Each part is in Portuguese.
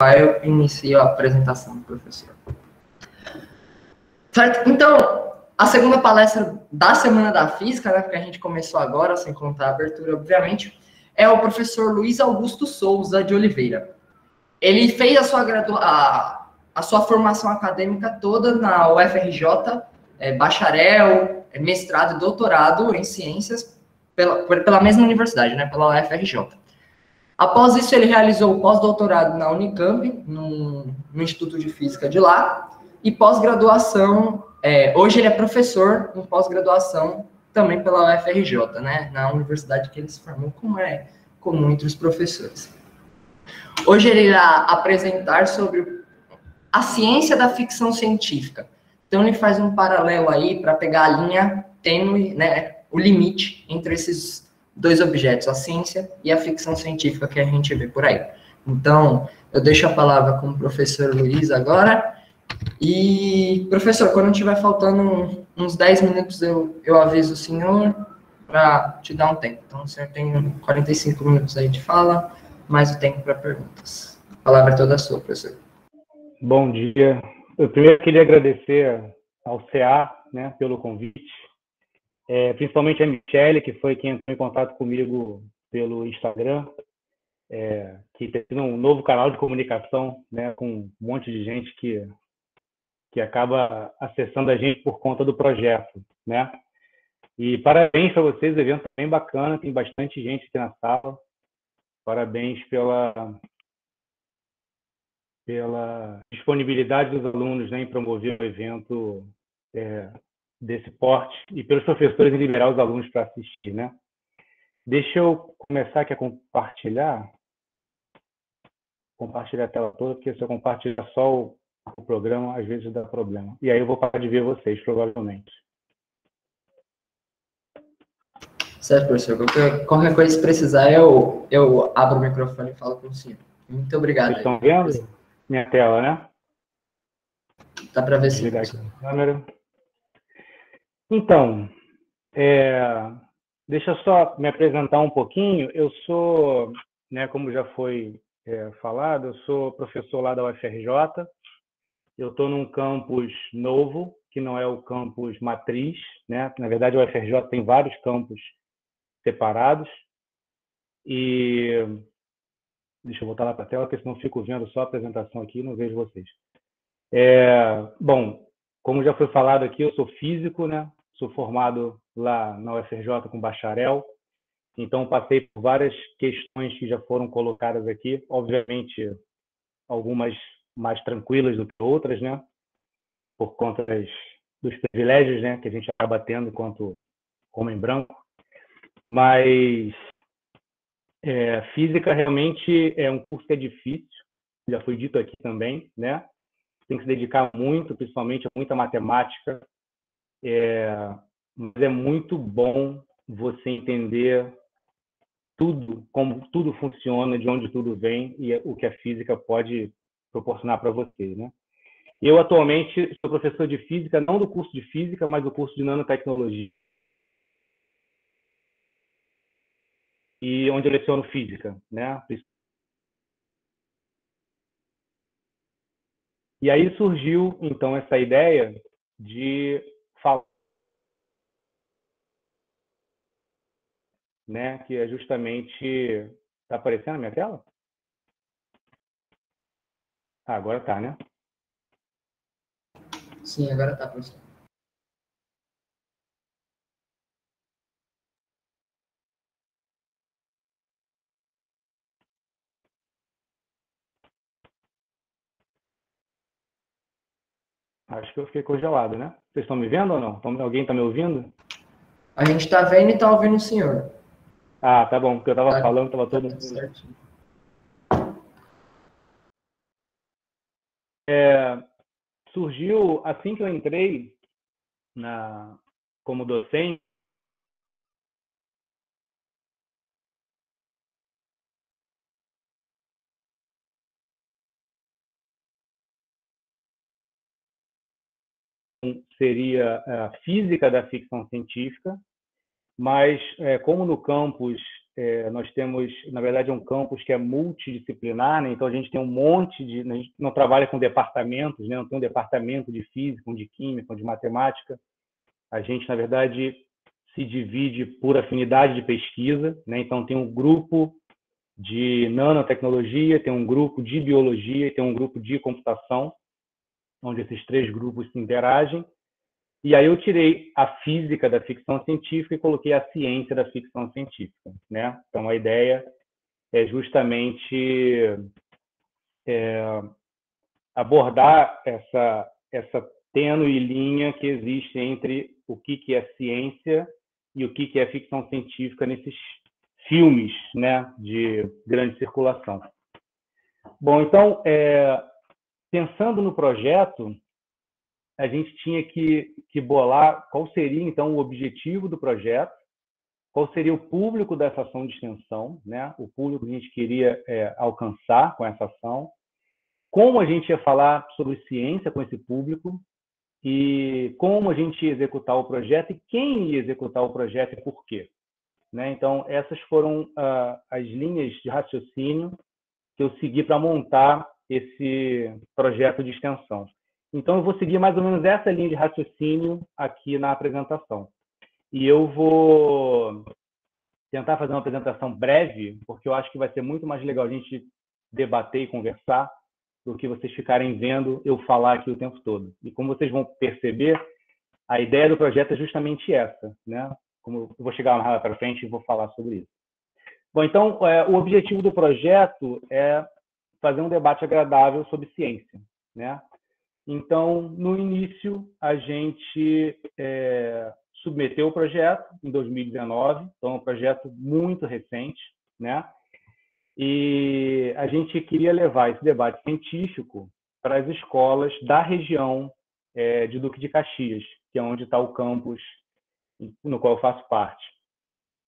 Aí eu inicio a apresentação do professor. Certo? Então, a segunda palestra da Semana da Física, né, porque a gente começou agora, sem contar a abertura, obviamente, é o professor Luiz Augusto Souza de Oliveira. Ele fez a sua formação acadêmica toda na UFRJ, bacharel, mestrado e doutorado em ciências pela mesma universidade, né, pela UFRJ. Após isso, ele realizou o pós-doutorado na Unicamp, no Instituto de Física de lá, e pós-graduação, hoje ele é professor em pós-graduação também pela UFRJ, né, na universidade que ele se formou, como é comum entre os professores. Hoje ele irá apresentar sobre a ciência da ficção científica. Então, ele faz um paralelo aí para pegar a linha tênue, né, o limite entre esses dois objetos, a ciência e a ficção científica que a gente vê por aí. Então, eu deixo a palavra com o professor Luiz agora. E, professor, quando tiver faltando uns 10 minutos, eu aviso o senhor para te dar um tempo. Então, o senhor tem 45 minutos aí de fala, mais o tempo para perguntas. A palavra é toda sua, professor. Bom dia. Eu primeiro queria agradecer ao CA, né, pelo convite. Principalmente a Michele, que foi quem entrou em contato comigo pelo Instagram, que tem um novo canal de comunicação, né, com um monte de gente que acaba acessando a gente por conta do projeto, né? E parabéns para vocês, o evento é bem bacana, tem bastante gente aqui na sala. Parabéns pela disponibilidade dos alunos, né, em promover um evento desse porte e pelos professores em liberar os alunos para assistir, né? Deixa eu começar aqui a compartilhar a tela toda, porque se eu compartilhar só o programa, às vezes dá problema. E aí eu vou parar de ver vocês, provavelmente. Certo, professor. Qualquer coisa, se precisar, eu abro o microfone e falo com o senhor. Muito obrigado. Vocês estão vendo minha tela, né? Dá para ver sim. Desligar aqui a câmera. Então, deixa eu só me apresentar um pouquinho. Eu sou, né, como já foi falado, eu sou professor lá da UFRJ. Eu estou num campus novo, que não é o campus matriz, né? Na verdade, a UFRJ tem vários campus separados. E deixa eu voltar lá para a tela, porque senão eu fico vendo só a apresentação aqui e não vejo vocês. Bom, como já foi falado aqui, eu sou físico, né? Sou formado lá na UFRJ com bacharel. Então, passei por várias questões que já foram colocadas aqui. Obviamente, algumas mais tranquilas do que outras, né? Por conta dos privilégios, né, que a gente acaba tendo enquanto homem branco. Mas física realmente é um curso que é difícil, já foi dito aqui também, né? Tem que se dedicar muito, principalmente a muita matemática. Mas é muito bom você entender tudo, como tudo funciona, de onde tudo vem e o que a física pode proporcionar para você, né? Eu, atualmente, sou professor de física, não do curso de física, mas do curso de nanotecnologia. E onde eu leciono física, né? E aí surgiu, então, essa ideia de falar, né? Que é justamente... Está aparecendo a minha tela? Ah, agora está, né? Sim, agora está, professor. Acho que eu fiquei congelado, né? Vocês estão me vendo ou não? Alguém está me ouvindo? A gente está vendo e está ouvindo o senhor. Ah, tá bom, porque eu estava falando, estava todo mundo... Certo. Surgiu, assim que eu entrei como docente, seria a física da ficção científica, mas como no campus nós temos, na verdade, um campus que é multidisciplinar, né? Então a gente tem um monte de... A gente não trabalha com departamentos, né? Não tem um departamento de física, um de química, um de matemática. A gente, na verdade, se divide por afinidade de pesquisa, né? Então tem um grupo de nanotecnologia, tem um grupo de biologia e tem um grupo de computação, onde esses 3 grupos se interagem. E aí eu tirei a física da ficção científica e coloquei a ciência da ficção científica, né? Então a ideia é justamente abordar essa tênue linha que existe entre o que é ciência e o que é ficção científica nesses filmes, né, de grande circulação. Bom, então, pensando no projeto, a gente tinha que bolar qual seria, então, o objetivo do projeto, qual seria o público dessa ação de extensão, né? O público que a gente queria alcançar com essa ação, como a gente ia falar sobre ciência com esse público e como a gente ia executar o projeto e quem ia executar o projeto e por quê, né? Então, essas foram as linhas de raciocínio que eu segui para montar esse projeto de extensão. Então, eu vou seguir mais ou menos essa linha de raciocínio aqui na apresentação. E eu vou tentar fazer uma apresentação breve, porque eu acho que vai ser muito mais legal a gente debater e conversar do que vocês ficarem vendo eu falar aqui o tempo todo. E como vocês vão perceber, a ideia do projeto é justamente essa, né? Como eu vou chegar mais lá para frente e vou falar sobre isso. Bom, então, o objetivo do projeto é fazer um debate agradável sobre ciência, né? Então, no início, a gente submeteu o projeto em 2019, então é um projeto muito recente, né? E a gente queria levar esse debate científico para as escolas da região de Duque de Caxias, que é onde está o campus no qual eu faço parte.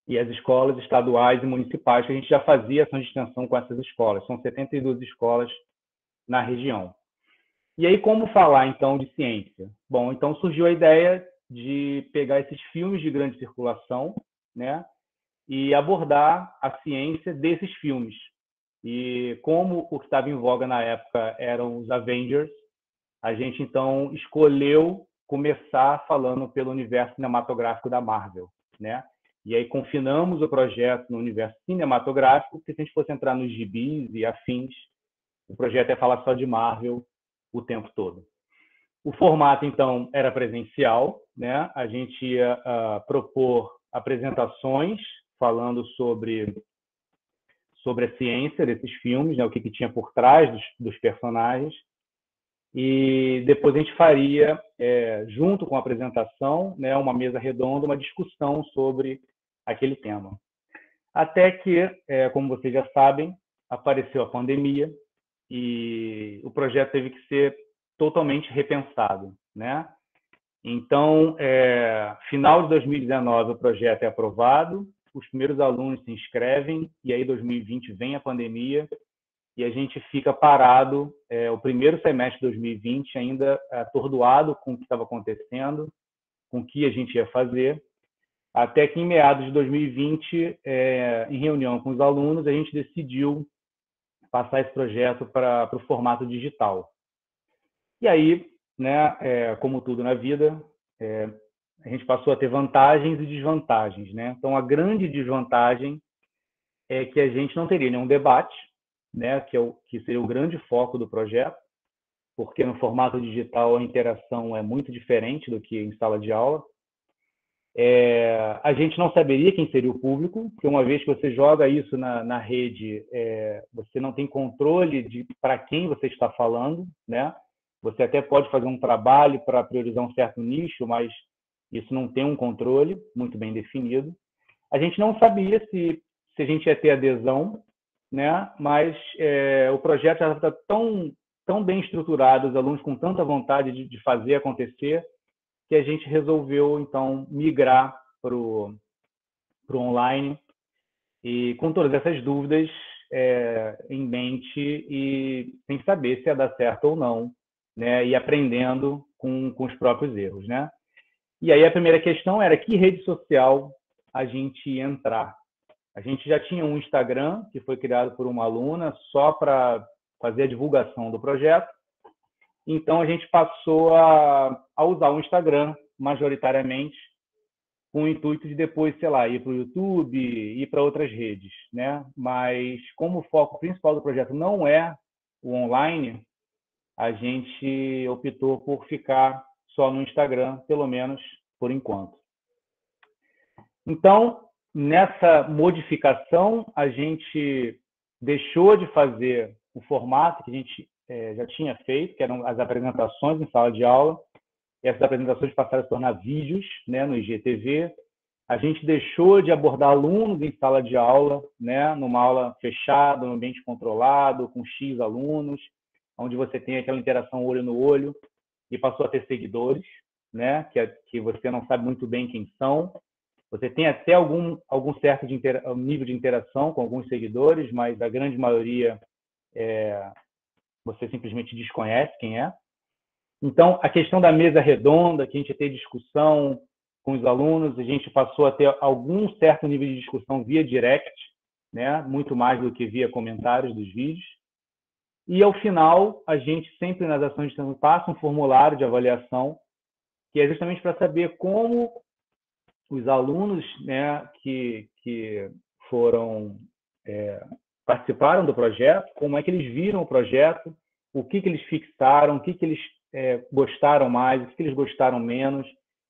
E as escolas estaduais e municipais, que a gente já fazia ação de extensão com essas escolas. São 72 escolas na região. E aí, como falar, então, de ciência? Bom, então surgiu a ideia de pegar esses filmes de grande circulação, né, e abordar a ciência desses filmes. E como o que estava em voga na época eram os Avengers, a gente, então, escolheu começar falando pelo universo cinematográfico da Marvel, né? E aí confinamos o projeto no universo cinematográfico, porque se a gente fosse entrar nos gibis e afins, o projeto ia falar só de Marvel o tempo todo. O formato, então, era presencial, né? A gente ia propor apresentações falando sobre a ciência desses filmes, né? O que tinha por trás dos personagens. E depois a gente faria, junto com a apresentação, né, uma mesa redonda, uma discussão sobre aquele tema. Até que, como vocês já sabem, apareceu a pandemia e o projeto teve que ser totalmente repensado, né? Então, final de 2019, o projeto é aprovado, os primeiros alunos se inscrevem, e aí 2020 vem a pandemia, e a gente fica parado o primeiro semestre de 2020 ainda atordoado com o que estava acontecendo, com o que a gente ia fazer, até que em meados de 2020, em reunião com os alunos, a gente decidiu passar esse projeto para o formato digital. E aí, né, como tudo na vida, a gente passou a ter vantagens e desvantagens, né? Então, a grande desvantagem é que a gente não teria nenhum debate, né, que seria o grande foco do projeto, porque no formato digital a interação é muito diferente do que em sala de aula. A gente não saberia quem seria o público, porque uma vez que você joga isso na rede, você não tem controle de para quem você está falando, né? Você até pode fazer um trabalho para priorizar um certo nicho, mas isso não tem um controle muito bem definido. A gente não sabia se a gente ia ter adesão, né? Mas o projeto já está tão bem estruturado, os alunos com tanta vontade de fazer acontecer, que a gente resolveu, então, migrar para o online, e com todas essas dúvidas em mente e sem saber se ia dar certo ou não, né? E aprendendo com os próprios erros, né? E aí a primeira questão era que rede social a gente ia entrar, A gente já tinha um Instagram, que foi criado por uma aluna só para fazer a divulgação do projeto. Então, a gente passou a usar o Instagram majoritariamente, com o intuito de depois, sei lá, ir para o YouTube, ir para outras redes, né? Mas como o foco principal do projeto não é o online, a gente optou por ficar só no Instagram, pelo menos por enquanto. Então, nessa modificação, a gente deixou de fazer o formato que a gente já tinha feito, que eram as apresentações em sala de aula. Essas apresentações passaram a se tornar vídeos, né, no IGTV. A gente deixou de abordar alunos em sala de aula, né, numa aula fechada, num ambiente controlado, com X alunos, onde você tem aquela interação olho no olho, e passou a ter seguidores, né, que você não sabe muito bem quem são. Você tem até algum certo nível de interação com alguns seguidores, mas a grande maioria você simplesmente desconhece quem é. Então, a questão da mesa redonda, que a gente ia ter discussão com os alunos, a gente passou a ter algum certo nível de discussão via direct, né? Muito mais do que via comentários dos vídeos. E, ao final, a gente sempre nas ações de extensão passa um formulário de avaliação, que é justamente para saber como os alunos, né, que foram participaram do projeto, como é que eles viram o projeto, o que eles fixaram, o que eles gostaram mais, o que eles gostaram menos,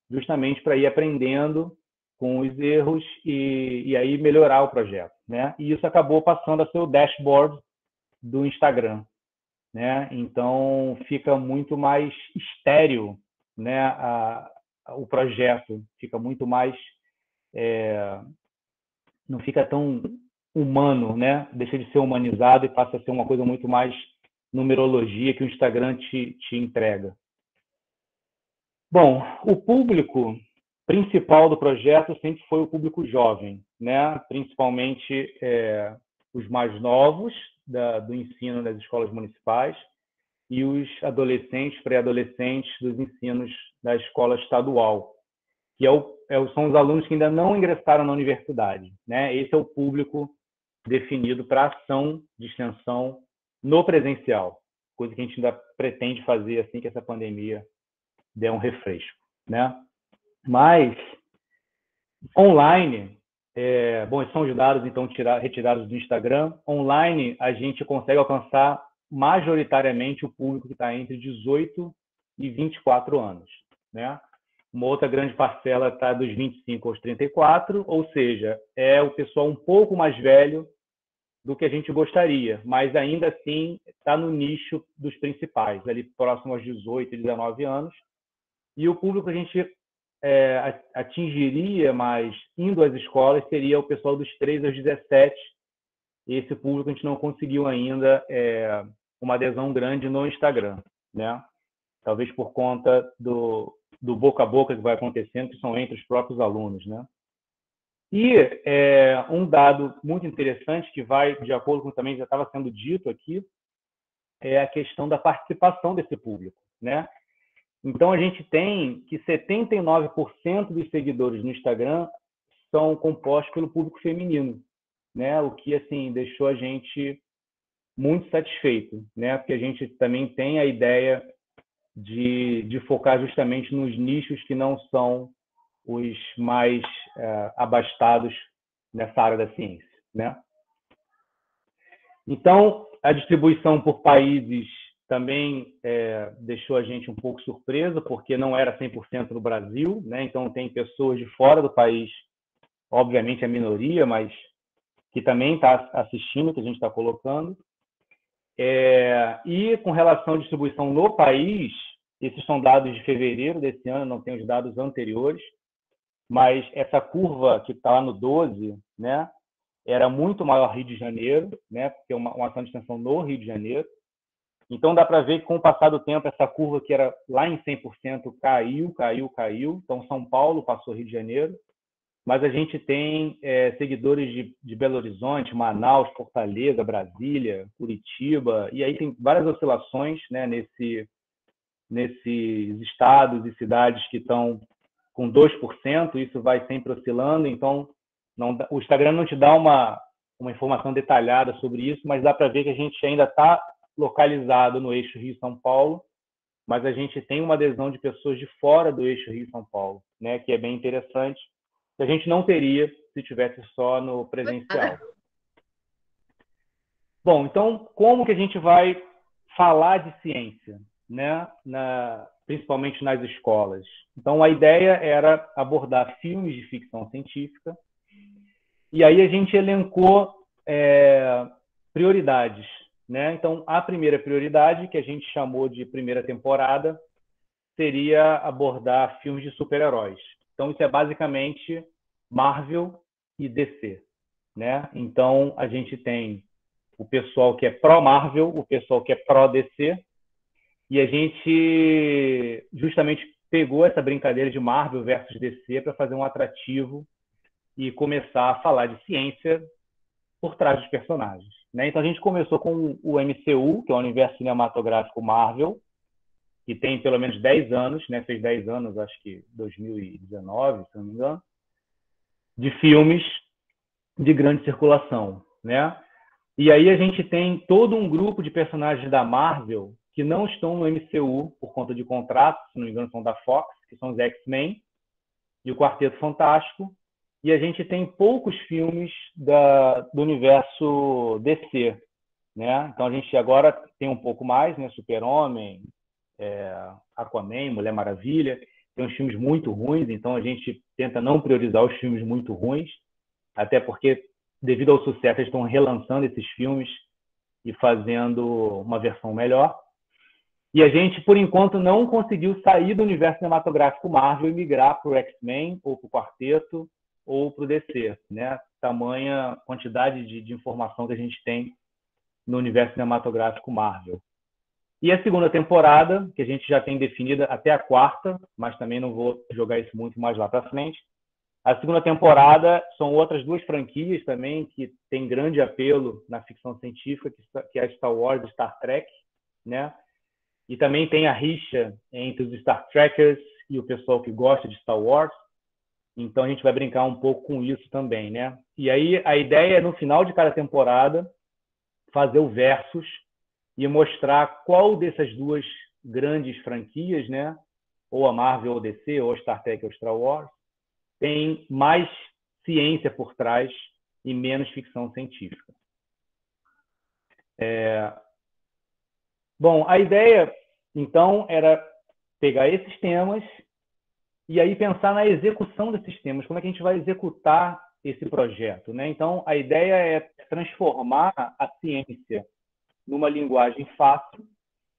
justamente para ir aprendendo com os erros e aí melhorar o projeto, né? E isso acabou passando a ser o dashboard do Instagram, né? Então fica muito mais estéril, né? O projeto fica muito mais não fica tão humano, né? Deixa de ser humanizado e passa a ser uma coisa muito mais numerologia que o Instagram te entrega. Bom, o público principal do projeto sempre foi o público jovem, né? Principalmente os mais novos do ensino das escolas municipais e os adolescentes, pré-adolescentes dos ensinos da escola estadual, que são os alunos que ainda não ingressaram na universidade, né? Esse é o público definido para a ação de extensão no presencial, coisa que a gente ainda pretende fazer assim que essa pandemia der um refresco, né? Mas online, bom, esses são os dados então retirados do Instagram. Online a gente consegue alcançar majoritariamente o público que está entre 18 e 24 anos, né? Uma outra grande parcela está dos 25 aos 34, ou seja, é o pessoal um pouco mais velho do que a gente gostaria, mas ainda assim está no nicho dos principais, ali próximo aos 18 e 19 anos. E o público que a gente atingiria mais indo às escolas seria o pessoal dos 13 aos 17. E esse público a gente não conseguiu ainda uma adesão grande no Instagram, né? Talvez por conta do boca a boca que vai acontecendo, que são entre os próprios alunos, né? E um dado muito interessante que vai de acordo com também já estava sendo dito aqui é a questão da participação desse público, né? Então a gente tem que 79% dos seguidores no Instagram são compostos pelo público feminino, né? O que assim deixou a gente muito satisfeito, né? Porque a gente também tem a ideia de focar justamente nos nichos que não são os mais abastados nessa área da ciência, né? Então, a distribuição por países também deixou a gente um pouco surpresa, porque não era 100% no Brasil, né? Então, tem pessoas de fora do país, obviamente a minoria, mas que também está assistindo o que a gente está colocando. E com relação à distribuição no país, esses são dados de fevereiro desse ano, não tem os dados anteriores, mas essa curva que está lá no 12, né, era muito maior Rio de Janeiro, né, porque é uma ação de extensão no Rio de Janeiro. Então, dá para ver que, com o passar do tempo, essa curva que era lá em 100% caiu. Então, São Paulo passou Rio de Janeiro, mas a gente tem seguidores de Belo Horizonte, Manaus, Fortaleza, Brasília, Curitiba, e aí tem várias oscilações, né, nesses estados e cidades que estão com 2%, isso vai sempre oscilando. Então, Não, o Instagram não te dá uma informação detalhada sobre isso, mas dá para ver que a gente ainda está localizado no eixo Rio-São Paulo, mas a gente tem uma adesão de pessoas de fora do eixo Rio-São Paulo, né, que é bem interessante, que a gente não teria se tivesse só no presencial. Bom, então, como que a gente vai falar de ciência, né, principalmente nas escolas? Então, a ideia era abordar filmes de ficção científica, e aí a gente elencou prioridades, né? Então, a primeira prioridade, que a gente chamou de primeira temporada, seria abordar filmes de super-heróis. Então, isso é basicamente Marvel e DC, né? Então, a gente tem o pessoal que é pró-Marvel, o pessoal que é pró-DC, e a gente justamente pegou essa brincadeira de Marvel versus DC para fazer um atrativo e começar a falar de ciência por trás dos personagens, né? Então, a gente começou com o MCU, que é o Universo Cinematográfico Marvel, que tem pelo menos 10 anos, né? Fez 10 anos, acho que 2019, se não me engano, de filmes de grande circulação, né? E aí a gente tem todo um grupo de personagens da Marvel que não estão no MCU por conta de contratos, se não me engano são da Fox, que são os X-Men e o Quarteto Fantástico, e a gente tem poucos filmes do universo DC, né? Então a gente agora tem um pouco mais, né? Super-Homem, Aquaman, Mulher Maravilha, tem uns filmes muito ruins, então a gente tenta não priorizar os filmes muito ruins, até porque, devido ao sucesso, eles estão relançando esses filmes e fazendo uma versão melhor. E a gente, por enquanto, não conseguiu sair do universo cinematográfico Marvel e migrar para o X-Men, ou para o Quarteto, ou para o DC, né? Tamanha quantidade de informação que a gente tem no universo cinematográfico Marvel. E a segunda temporada, que a gente já tem definida até a quarta, mas também não vou jogar isso muito mais lá para frente. A segunda temporada são outras duas franquias também que têm grande apelo na ficção científica, que é a Star Wars e Star Trek, né? E também tem a rixa entre os Star Trekkers e o pessoal que gosta de Star Wars. Então a gente vai brincar um pouco com isso também, né? E aí a ideia é, no final de cada temporada, fazer o versus e mostrar qual dessas duas grandes franquias, né? Ou a Marvel ou a DC, ou a Star Trek ou Star Wars, tem mais ciência por trás e menos ficção científica. Bom, a ideia, então, era pegar esses temas e aí pensar na execução desses temas, como é que a gente vai executar esse projeto, né? Então, a ideia é transformar a ciência numa linguagem fácil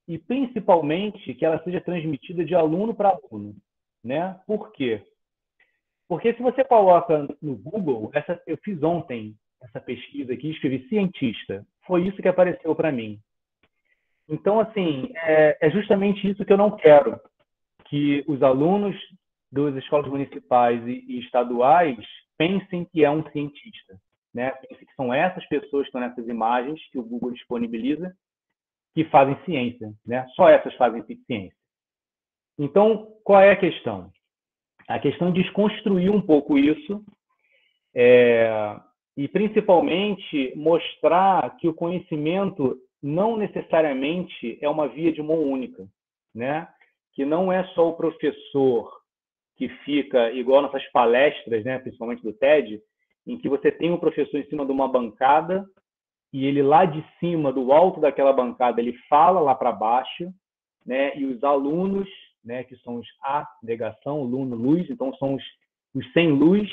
e, principalmente, que ela seja transmitida de aluno para aluno, né? Por quê? Porque se você coloca no Google, eu fiz ontem essa pesquisa aqui, escrevi cientista, foi isso que apareceu para mim. Então, assim, é justamente isso que eu não quero, que os alunos das escolas municipais e estaduais pensem que é um cientista, né? Pensem que são essas pessoas que estão nessas imagens que o Google disponibiliza que fazem ciência, né? Só essas fazem ciência. Então, qual é a questão? A questão de desconstruir um pouco isso e, principalmente, mostrar que o conhecimento não necessariamente é uma via de mão única, né? Que não é só o professor que fica igual nossas palestras, né? Principalmente do TED, em que você tem um professor em cima de uma bancada e ele lá de cima, do alto daquela bancada, ele fala lá para baixo, né? E os alunos, né, que são os A, negação, aluno, luz, então são os sem luz,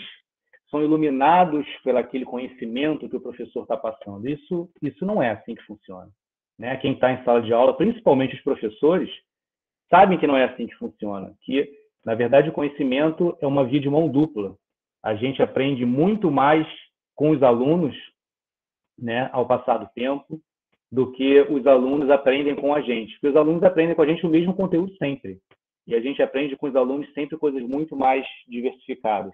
são iluminados pelo aquele conhecimento que o professor está passando. Isso não é assim que funciona, né? Quem está em sala de aula, principalmente os professores, sabem que não é assim que funciona, que, na verdade, o conhecimento é uma via de mão dupla. A gente aprende muito mais com os alunos, né, ao passar do tempo, do que os alunos aprendem com a gente. Porque os alunos aprendem com a gente o mesmo conteúdo sempre. E a gente aprende com os alunos sempre coisas muito mais diversificadas.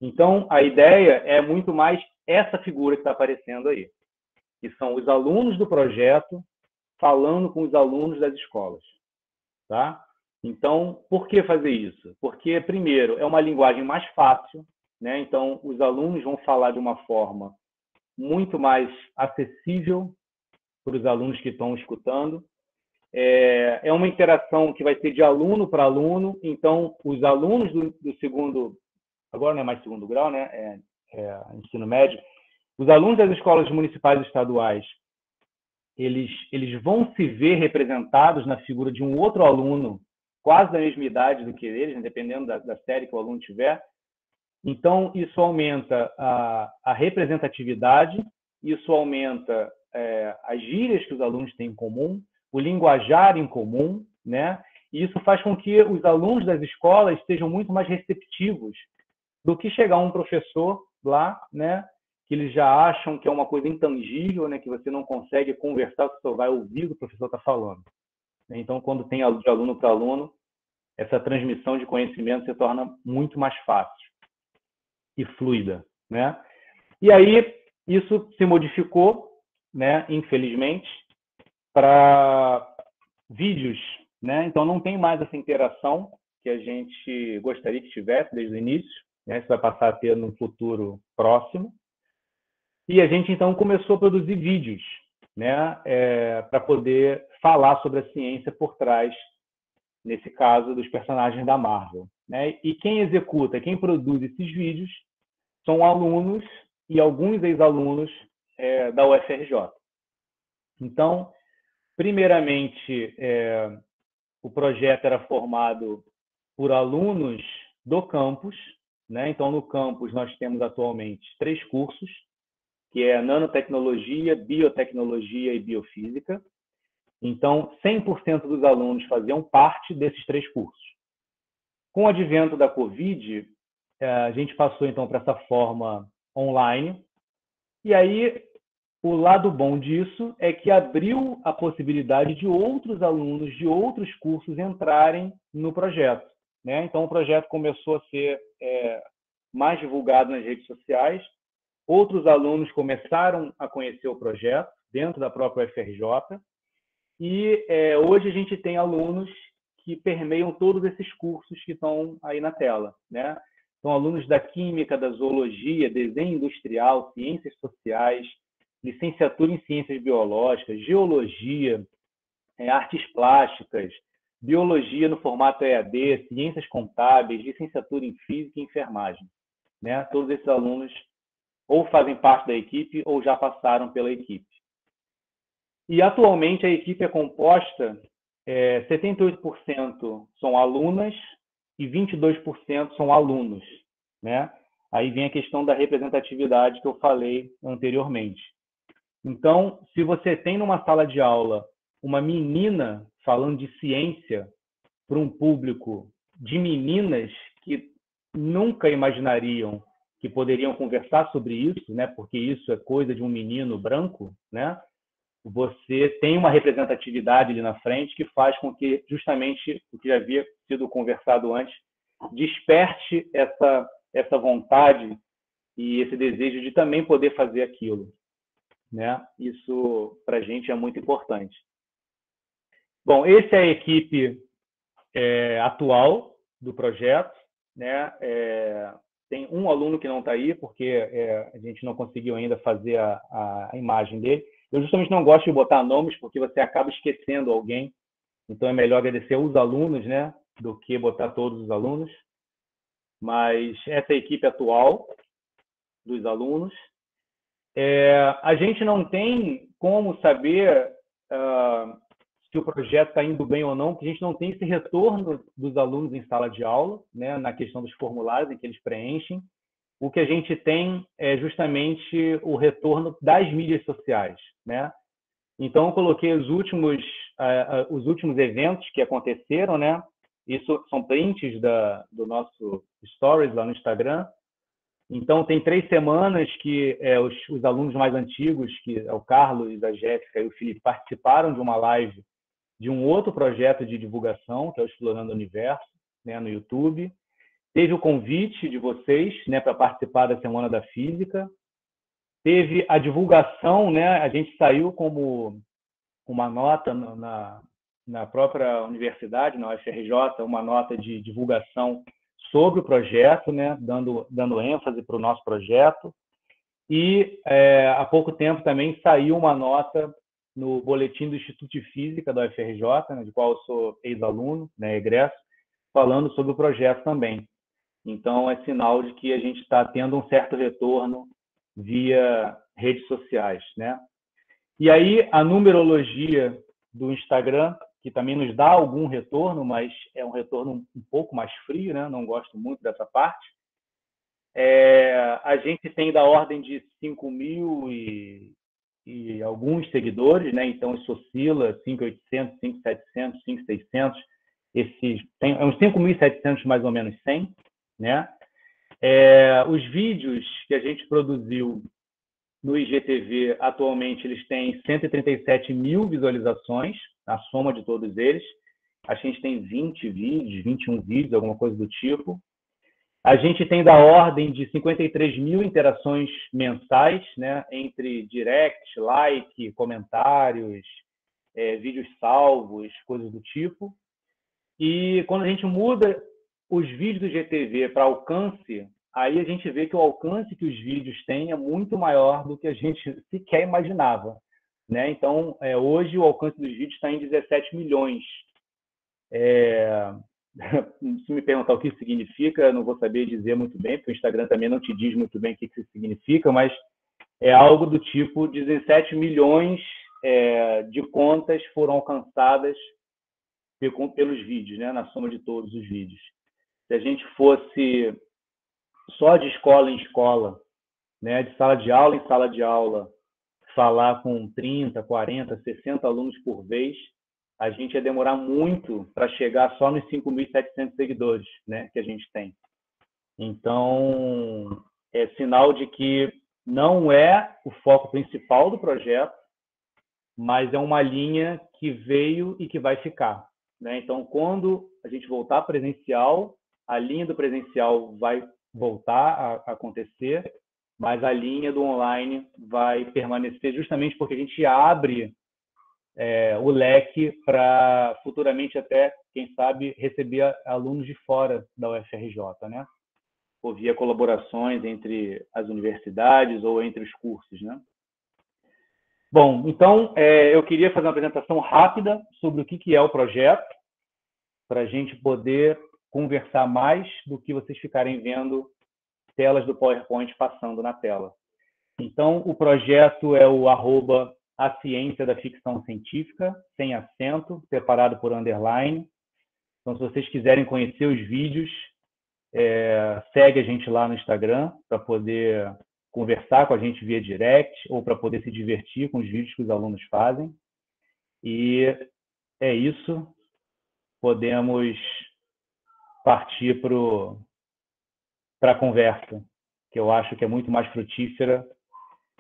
Então, a ideia é muito mais essa figura que está aparecendo aí, que são os alunos do projeto falando com os alunos das escolas. Tá? Então, por que fazer isso? Porque, primeiro, é uma linguagem mais fácil, né? Então, os alunos vão falar de uma forma muito mais acessível para os alunos que estão escutando. É uma interação que vai ser de aluno para aluno, então os alunos do segundo, agora não é mais segundo grau, né? Ensino médio, os alunos das escolas municipais e estaduais, eles vão se ver representados na figura de um outro aluno quase da mesma idade do que eles, dependendo da série que o aluno tiver. Então, isso aumenta a representatividade, isso aumenta as gírias que os alunos têm em comum, o linguajar em comum, né? E isso faz com que os alunos das escolas estejam muito mais receptivos do que chegar um professor lá, né? Que eles já acham que é uma coisa intangível, né? Que você não consegue conversar, você só vai ouvir o que o professor está falando. Então, quando tem de aluno para aluno, essa transmissão de conhecimento se torna muito mais fácil e fluida, né? E aí isso se modificou, né? Infelizmente, para vídeos, né? Então não tem mais essa interação que a gente gostaria que tivesse desde o início, né? Isso vai passar a ter no futuro próximo. E a gente então começou a produzir vídeos, né? Para poder falar sobre a ciência por trás, nesse caso, dos personagens da Marvel, né? E quem executa, quem produz esses vídeos são alunos e alguns ex-alunos da UFRJ. Então, primeiramente, o projeto era formado por alunos do campus, né? Então, no campus, nós temos atualmente 3 cursos, que é nanotecnologia, biotecnologia e biofísica. Então, 100% dos alunos faziam parte desses 3 cursos. Com o advento da Covid, a gente passou, então, para essa forma online. E aí, o lado bom disso é que abriu a possibilidade de outros alunos de outros cursos entrarem no projeto, né? Então, o projeto começou a ser mais divulgado nas redes sociais. Outros alunos começaram a conhecer o projeto dentro da própria UFRJ. E hoje a gente tem alunos que permeiam todos esses cursos que estão aí na tela, né? São alunos da Química, da Zoologia, Desenho Industrial, Ciências Sociais, Licenciatura em Ciências Biológicas, Geologia, Artes Plásticas, Biologia no formato EAD, Ciências Contábeis, Licenciatura em Física e Enfermagem, né? Todos esses alunos ou fazem parte da equipe ou já passaram pela equipe. E atualmente a equipe é composta, 78% são alunas e 22% são alunos, né? Aí vem a questão da representatividade que eu falei anteriormente. Então, se você tem numa sala de aula uma menina falando de ciência para um público de meninas que nunca imaginariam que poderiam conversar sobre isso, né? Porque isso é coisa de um menino branco, né? Você tem uma representatividade ali na frente que faz com que justamente o que já havia sido conversado antes desperte essa vontade e esse desejo de também poder fazer aquilo, né? Isso para a gente é muito importante. Bom, essa é a equipe atual do projeto, né? Tem um aluno que não está aí porque a gente não conseguiu ainda fazer a imagem dele. Eu justamente não gosto de botar nomes porque você acaba esquecendo alguém. Então é melhor agradecer os alunos, né, do que botar todos os alunos. Mas essa é a equipe atual dos alunos. A gente não tem como saber se o projeto está indo bem ou não, porque a gente não tem esse retorno dos alunos em sala de aula, né, na questão dos formulários em que eles preenchem. O que a gente tem é justamente o retorno das mídias sociais, né? Então, eu coloquei os últimos eventos que aconteceram, né? Isso são prints do nosso Stories lá no Instagram. Então, tem 3 semanas que os alunos mais antigos, que é o Carlos, a Jéssica e o Felipe, participaram de uma live de um outro projeto de divulgação, que é o Explorando o Universo, né, no YouTube. Teve o convite de vocês, né, para participar da Semana da Física. Teve a divulgação, né, a gente saiu como uma nota na própria universidade, na UFRJ, uma nota de divulgação sobre o projeto, né, dando ênfase para o nosso projeto. E há pouco tempo também saiu uma nota no boletim do Instituto de Física da UFRJ, né, de qual eu sou ex-aluno, né, egresso, falando sobre o projeto também. Então, é sinal de que a gente está tendo um certo retorno via redes sociais, né? E aí, a numerologia do Instagram, que também nos dá algum retorno, mas é um retorno um pouco mais frio, né? Não gosto muito dessa parte. A gente tem da ordem de 5.000 e alguns seguidores, né? Então, isso oscila 5.800, 5.700, 5.600, tem uns 5.700 mais ou menos 100, né? Os vídeos que a gente produziu no IGTV, atualmente, eles têm 137 mil visualizações, a soma de todos eles. A gente tem 20 vídeos, 21 vídeos, alguma coisa do tipo. A gente tem da ordem de 53 mil interações mensais, né, entre direct, like, comentários, vídeos salvos, coisas do tipo. E quando a gente muda os vídeos do IGTV para alcance, aí a gente vê que o alcance que os vídeos têm é muito maior do que a gente sequer imaginava, né? Então, hoje o alcance dos vídeos está em 17 milhões. Se me perguntar o que isso significa, eu não vou saber dizer muito bem, porque o Instagram também não te diz muito bem o que isso significa, mas é algo do tipo 17 milhões de contas foram alcançadas pelos vídeos, né? Na soma de todos os vídeos. Se a gente fosse só de escola em escola, né, de sala de aula em sala de aula, falar com 30, 40, 60 alunos por vez, a gente ia demorar muito para chegar só nos 5.700 seguidores, né, que a gente tem. Então, é sinal de que não é o foco principal do projeto, mas é uma linha que veio e que vai ficar, né? Então, quando a gente voltar presencial, a linha do presencial vai voltar a acontecer, mas a linha do online vai permanecer justamente porque a gente abre o leque para futuramente até, quem sabe, receber alunos de fora da UFRJ, né? Ou via colaborações entre as universidades ou entre os cursos, né? Bom, então, eu queria fazer uma apresentação rápida sobre o que é o projeto, para a gente poder conversar mais do que vocês ficarem vendo telas do PowerPoint passando na tela. Então, o projeto é o @a ciência da ficção científica, sem acento, separado por underline. Então, se vocês quiserem conhecer os vídeos, segue a gente lá no Instagram para poder conversar com a gente via direct ou para poder se divertir com os vídeos que os alunos fazem. E é isso. Podemos partir para a conversa, que eu acho que é muito mais frutífera,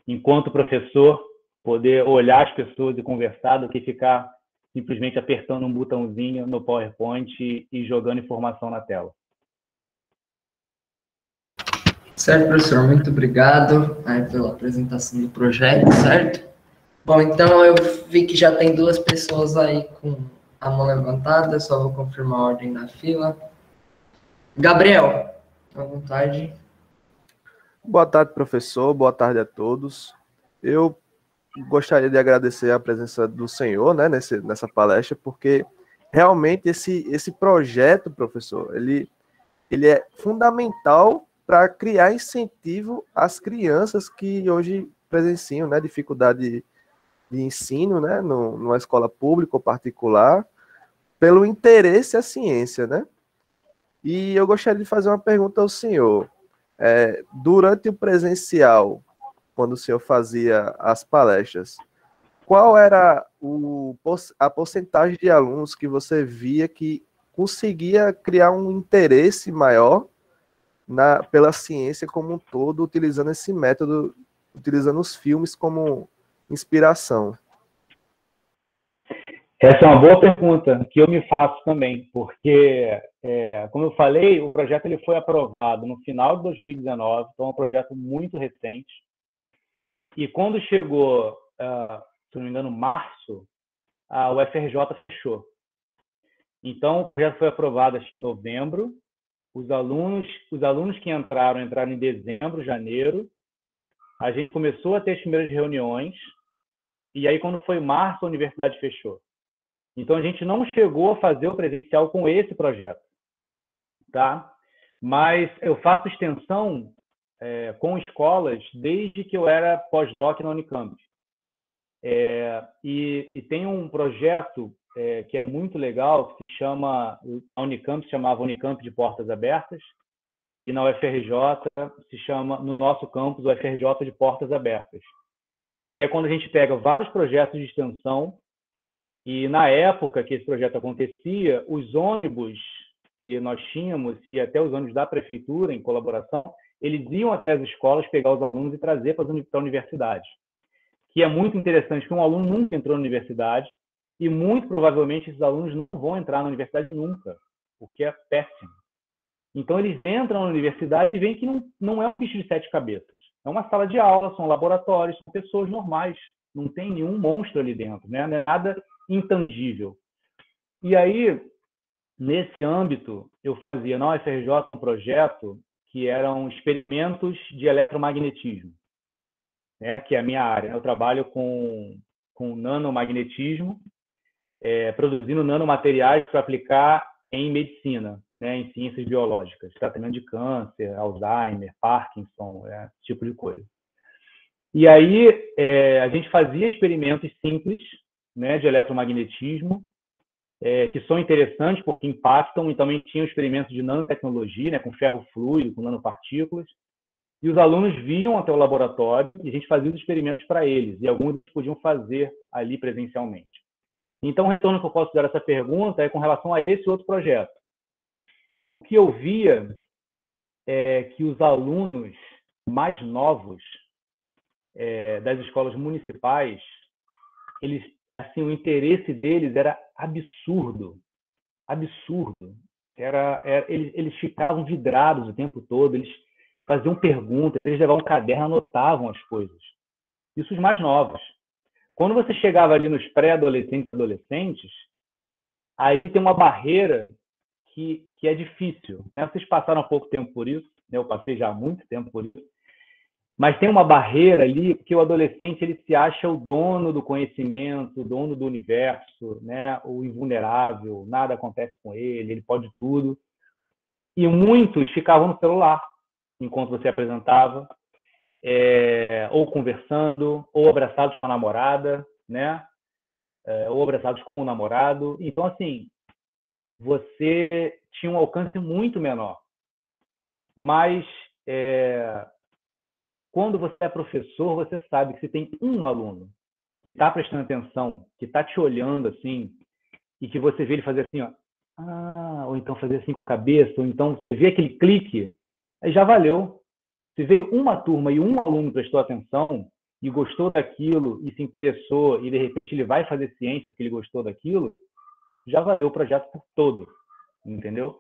enquanto professor, poder olhar as pessoas e conversar do que ficar simplesmente apertando um botãozinho no PowerPoint e jogando informação na tela. Certo, professor, muito obrigado pela apresentação do projeto, certo? Bom, então eu vi que já tem 2 pessoas aí com a mão levantada, só vou confirmar a ordem da fila. Gabriel, à vontade. Boa tarde, professor. Boa tarde a todos. Eu gostaria de agradecer a presença do senhor, né, nessa palestra, porque realmente esse projeto, professor, ele é fundamental para criar incentivo às crianças que hoje presenciam, né, dificuldade de ensino, né, numa escola pública ou particular, pelo interesse à ciência, né? E eu gostaria de fazer uma pergunta ao senhor. Durante o presencial, quando o senhor fazia as palestras, qual era a porcentagem de alunos que você via que conseguia criar um interesse maior pela ciência como um todo, utilizando esse método, utilizando os filmes como inspiração? Essa é uma boa pergunta que eu me faço também, porque, como eu falei, o projeto ele foi aprovado no final de 2019, então é um projeto muito recente. E quando chegou, se não me engano, março, a UFRJ fechou. Então, o projeto foi aprovado em novembro, Os alunos que entraram em dezembro, janeiro. A gente começou a ter as primeiras reuniões, e aí, quando foi março, a universidade fechou. Então, a gente não chegou a fazer o presencial com esse projeto, tá? Mas eu faço extensão com escolas desde que eu era pós-doc na Unicamp. E tem um projeto que é muito legal, que se chama, a Unicamp se chamava Unicamp de Portas Abertas, e na UFRJ se chama, no nosso campus, o UFRJ de Portas Abertas. É quando a gente pega vários projetos de extensão, e na época que esse projeto acontecia, os ônibus que nós tínhamos, e até os ônibus da prefeitura, em colaboração, eles iam até as escolas pegar os alunos e trazer para a universidade. Que é muito interessante, que um aluno nunca entrou na universidade, e muito provavelmente esses alunos não vão entrar na universidade nunca, o que é péssimo. Então, eles entram na universidade e veem que não é um bicho de 7 cabeças. É uma sala de aula, são laboratórios, são pessoas normais. Não tem nenhum monstro ali dentro, né? Não é nada intangível. E aí, nesse âmbito, eu fazia na UFRJ um projeto que eram experimentos de eletromagnetismo, né? Que é a minha área. Eu trabalho com nanomagnetismo, produzindo nanomateriais para aplicar em medicina, né, em ciências biológicas, tratamento de câncer, Alzheimer, Parkinson, esse tipo de coisa. E aí a gente fazia experimentos simples, né, de eletromagnetismo, que são interessantes porque impactam, e também tinha experimentos de nanotecnologia, né, com ferro fluido, com nanopartículas, e os alunos vinham até o laboratório e a gente fazia os experimentos para eles, e alguns eles podiam fazer ali presencialmente. Então, o retorno que eu posso dar a essa pergunta é com relação a esse outro projeto. O que eu via é que os alunos mais novos das escolas municipais, eles, assim, o interesse deles era absurdo, absurdo. Eles ficavam vidrados o tempo todo, eles faziam perguntas, eles levavam um caderno, anotavam as coisas. Isso os mais novos. Quando você chegava ali nos pré-adolescentes e adolescentes, aí tem uma barreira que é difícil. Vocês passaram há pouco tempo por isso, né? Eu passei já há muito tempo por isso. Mas tem uma barreira ali, porque o adolescente ele se acha o dono do conhecimento, o dono do universo, né? O invulnerável, nada acontece com ele, ele pode tudo. E muitos ficavam no celular enquanto você apresentava, ou conversando, ou abraçados com a namorada, né? Ou abraçados com o namorado. Então, assim, você tinha um alcance muito menor. Mas, quando você é professor, você sabe que se tem um aluno que está prestando atenção, que está te olhando assim, e que você vê ele fazer assim, ó, ou então fazer assim com a cabeça, ou então você vê aquele clique, aí já valeu. Se vê uma turma e um aluno prestou atenção e gostou daquilo e se interessou, e de repente ele vai fazer ciência porque ele gostou daquilo, já valeu o projeto por todo, entendeu?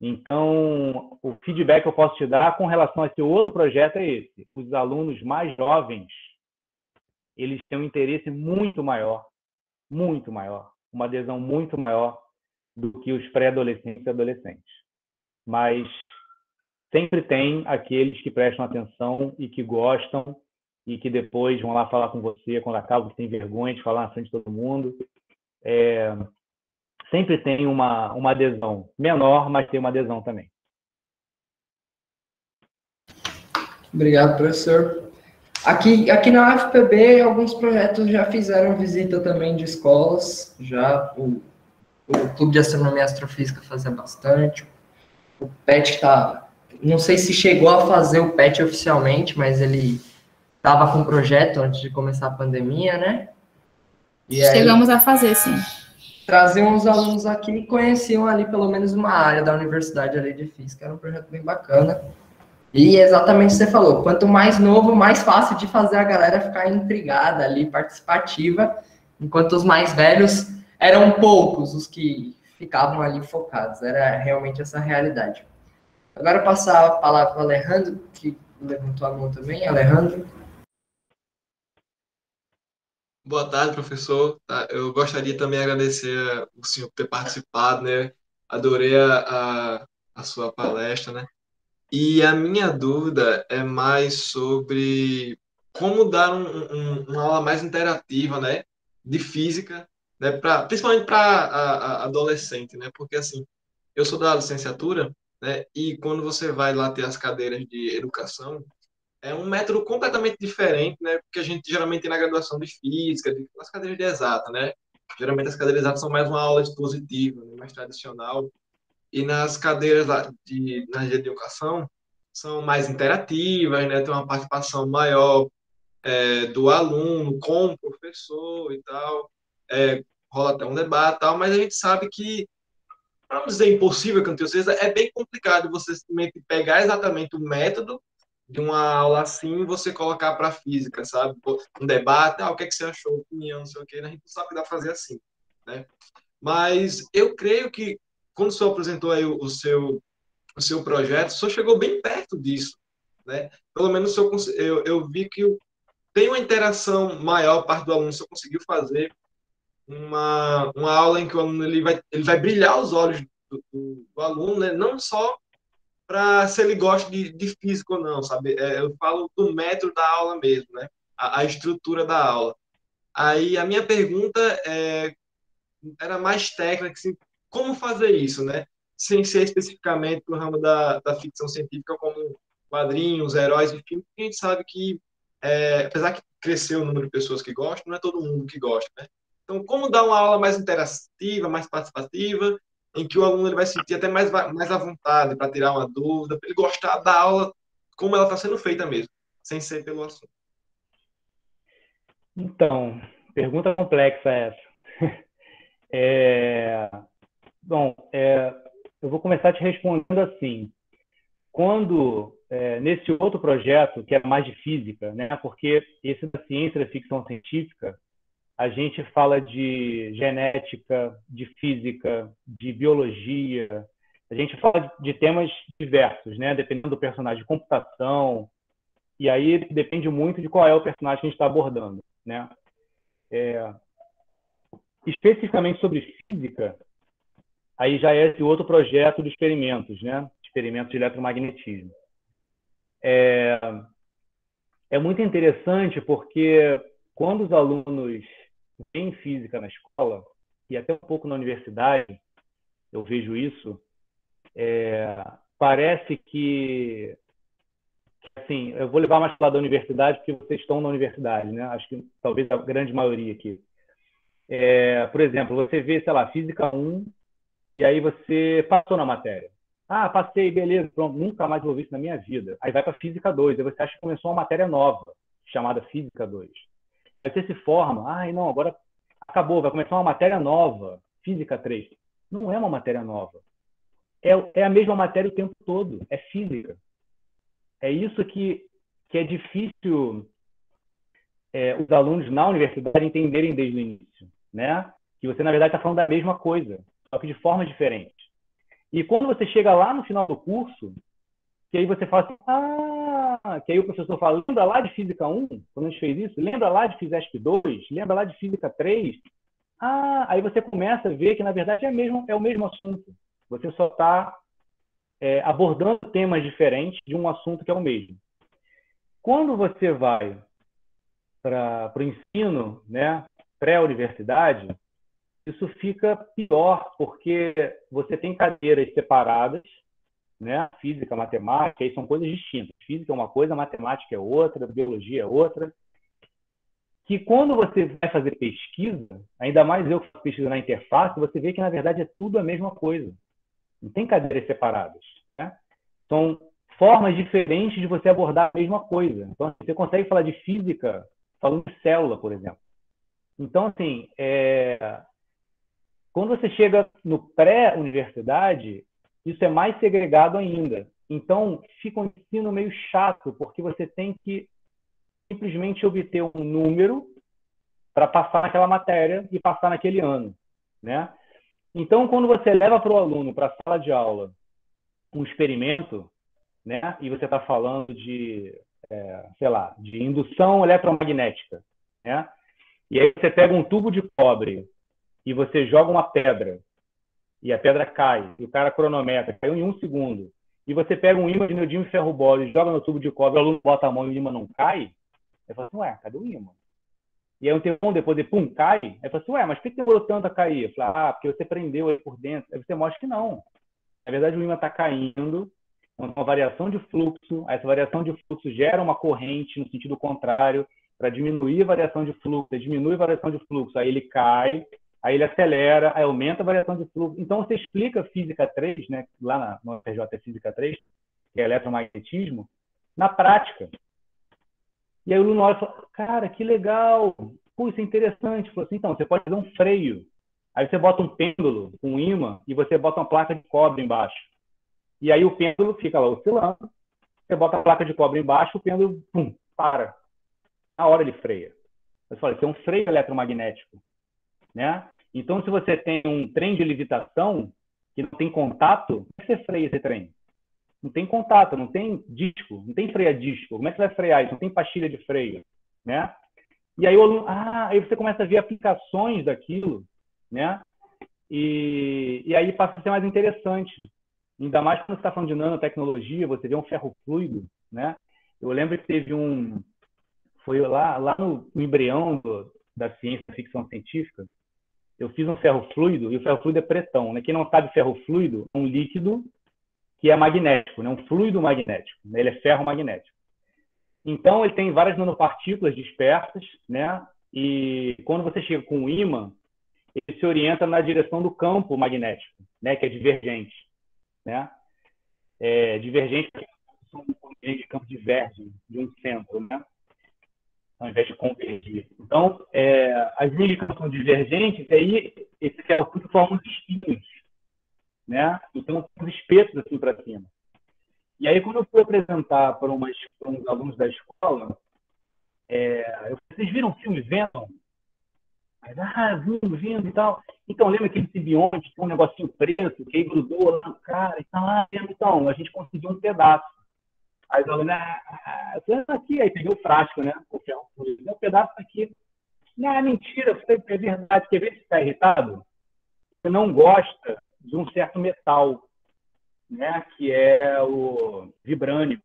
Então, o feedback que eu posso te dar com relação a esse outro projeto é esse. Os alunos mais jovens, eles têm um interesse muito maior, uma adesão muito maior do que os pré-adolescentes e adolescentes. Mas sempre tem aqueles que prestam atenção e que gostam e que depois vão lá falar com você quando acaba, que tem vergonha de falar na frente de todo mundo. Sempre tem uma adesão menor, mas tem uma adesão também. Obrigado, professor. Aqui na UFPB, alguns projetos já fizeram visita também de escolas, já o Clube de Astronomia e Astrofísica fazia bastante, o PET não sei se chegou a fazer o PET oficialmente, mas ele estava com um projeto antes de começar a pandemia, né? E chegamos a fazer, sim. Traziam os alunos aqui e conheciam ali pelo menos uma área da universidade ali de física. Era um projeto bem bacana. E exatamente o que você falou, quanto mais novo, mais fácil de fazer a galera ficar intrigada ali, participativa, enquanto os mais velhos eram poucos os que ficavam ali focados. Era realmente essa realidade. Agora passar a palavra para o Alejandro, que levantou a mão também. Alejandro. Boa tarde, professor. Eu gostaria também de agradecer o senhor por ter participado, né? Adorei a a sua palestra, né? E a minha dúvida é mais sobre como dar uma aula mais interativa, né, de física, né, principalmente para adolescente, né? Porque assim, eu sou da licenciatura, né? E quando você vai lá ter as cadeiras de educação, é um método completamente diferente, né? Porque a gente geralmente tem na graduação de física, nas cadeiras de exata, né? Geralmente as cadeiras de exata são mais uma aula expositiva, né? Mais tradicional. E nas cadeiras lá na de educação são mais interativas, né? Tem uma participação maior do aluno com o professor e tal. Rola até um debate e tal, mas a gente sabe que, para não dizer impossível, que eu não tenho certeza, é bem complicado você simplesmente pegar exatamente o método de uma aula assim e você colocar para a física, sabe? Um debate, o que é que você achou, opinião, não sei o quê, né? A gente não sabe que dá para fazer assim, né? Mas eu creio que quando o senhor apresentou aí o seu projeto, o senhor chegou bem perto disso, né? Pelo menos eu vi que tem uma interação maior parte do aluno, o senhor conseguiu fazer uma aula em que o aluno ele vai brilhar os olhos do aluno, né? Não só para se ele gosta de física ou não, sabe? Eu falo do método da aula mesmo, né? A estrutura da aula. Aí a minha pergunta era mais técnica, assim, como fazer isso, né? Sem ser especificamente no ramo da ficção científica, como quadrinhos, heróis e filmes, porque a gente sabe que, apesar que cresceu o número de pessoas que gostam, não é todo mundo que gosta, né? Então, como dar uma aula mais interativa, mais participativa, em que o aluno ele vai se sentir até mais à vontade para tirar uma dúvida, para ele gostar da aula como ela está sendo feita mesmo, sem ser pelo assunto. Então, pergunta complexa essa. Bom, eu vou começar te respondendo assim. Quando, nesse outro projeto, que é mais de física, né, porque esse da ciência da ficção científica, a gente fala de genética, de física, de biologia, a gente fala de temas diversos, né, dependendo do personagem, de computação, e aí depende muito de qual é o personagem que a gente está abordando, né. Especificamente sobre física, aí já é esse outro projeto de experimentos, né, experimentos de eletromagnetismo. É muito interessante porque quando os alunos têm física na escola, e até um pouco na universidade, eu vejo isso, parece que, assim, eu vou levar mais para da universidade porque vocês estão na universidade, né? Acho que talvez a grande maioria aqui. Por exemplo, você vê, sei lá, Física 1, e aí você passou na matéria. Ah, passei, beleza, pronto, nunca mais vou ver isso na minha vida. Aí vai para Física 2, aí você acha que começou uma matéria nova, chamada Física 2. Aí você se forma, não, agora acabou, vai começar uma matéria nova, Física 3. Não é uma matéria nova. É a mesma matéria o tempo todo, é física. É isso que é difícil os alunos na universidade entenderem desde o início, né? Que você, na verdade, está falando da mesma coisa, só que de forma diferente. E quando você chega lá no final do curso, que aí você fala assim, que aí o professor fala, lembra lá de Física 1, quando a gente fez isso? Lembra lá de Fisesp 2? Lembra lá de Física 3? Aí você começa a ver que, na verdade, é o mesmo assunto. Você só está abordando temas diferentes de um assunto que é o mesmo. Quando você vai para o ensino, né, pré-universidade, isso fica pior, porque você tem cadeiras separadas, né? Física, matemática, aí são coisas distintas. Física é uma coisa, matemática é outra, biologia é outra. Que quando você vai fazer pesquisa, ainda mais eu que faço pesquisa na interface, você vê que, na verdade, é tudo a mesma coisa. Não tem cadeiras separadas, né? São formas diferentes de você abordar a mesma coisa. Então, você consegue falar de física falando de célula, por exemplo. Então, assim, quando você chega no pré-universidade, isso é mais segregado ainda. Então, fica um ensino meio chato, porque você tem que simplesmente obter um número para passar naquela matéria e passar naquele ano, né? Então, quando você leva para o aluno, para a sala de aula, um experimento, né? E você está falando de, sei lá, de indução eletromagnética, né? E aí você pega um tubo de cobre e você joga uma pedra e a pedra cai, e o cara cronometra, caiu em 1 segundo, e você pega um ímã de neodímio e ferro boro e joga no tubo de cobre, o aluno bota a mão e o ímã não cai, aí fala assim, ué, cadê o ímã? E aí um tempão depois, pum, cai, aí fala assim, ué, mas por que demorou tanto a cair? Eu falo, porque você prendeu ele por dentro. Aí você mostra que não. Na verdade, o ímã está caindo, uma variação de fluxo, essa variação de fluxo gera uma corrente no sentido contrário, para diminuir a variação de fluxo, diminui a variação de fluxo, aí ele cai, aí ele acelera, aí aumenta a variação de fluxo. Então, você explica Física 3, né, lá no FRJ é Física 3, que é eletromagnetismo, na prática. E aí o aluno olha e fala, cara, que legal, pô, isso é interessante. Falou assim, então, você pode fazer um freio. Aí você bota um pêndulo, um ímã, e você bota uma placa de cobre embaixo. E aí o pêndulo fica lá oscilando, você bota a placa de cobre embaixo, o pêndulo, pum, para. Na hora ele freia. Eu falei, isso é um freio eletromagnético, né? Então, se você tem um trem de levitação que não tem contato, como é que você freia esse trem? Não tem contato, não tem disco, não tem freio a disco. Como é que você vai frear isso? Não tem pastilha de freio, né? E aí, aí você começa a ver aplicações daquilo, né? E aí passa a ser mais interessante. Ainda mais quando você está falando de nanotecnologia, você vê um ferro fluido, né? Eu lembro que teve foi lá no embrião da ciência, da ficção científica, eu fiz um ferro fluido, e o ferro fluido é pretão, né? Quem não sabe, ferro fluido é um líquido que é magnético, né? Um fluido magnético, né? Ele é ferro magnético. Então, ele tem várias nanopartículas dispersas, né? E quando você chega com o ímã, ele se orienta na direção do campo magnético, né? Que é divergente, né? Divergente são de campo divergem de um centro, né? Ao invés de convergir. Então, as linhas de campo são divergentes, e aí esse ferro fluido forma uns espinhos, né? Então, uns espetos assim para cima. E aí, quando eu fui apresentar para uns alunos da escola, vocês viram o filme Venom? Vindo e tal. Então, lembra aquele simbionte, tinha um negocinho preto, que aí grudou lá no cara e tal. Então, a gente conseguiu um pedaço. Aí os alunos, aqui, aí peguei o frasco, né? Um pedaço aqui. Não, mentira, é verdade. Quer ver se está irritado? Você não gosta de um certo metal, né? Que é o vibrânio.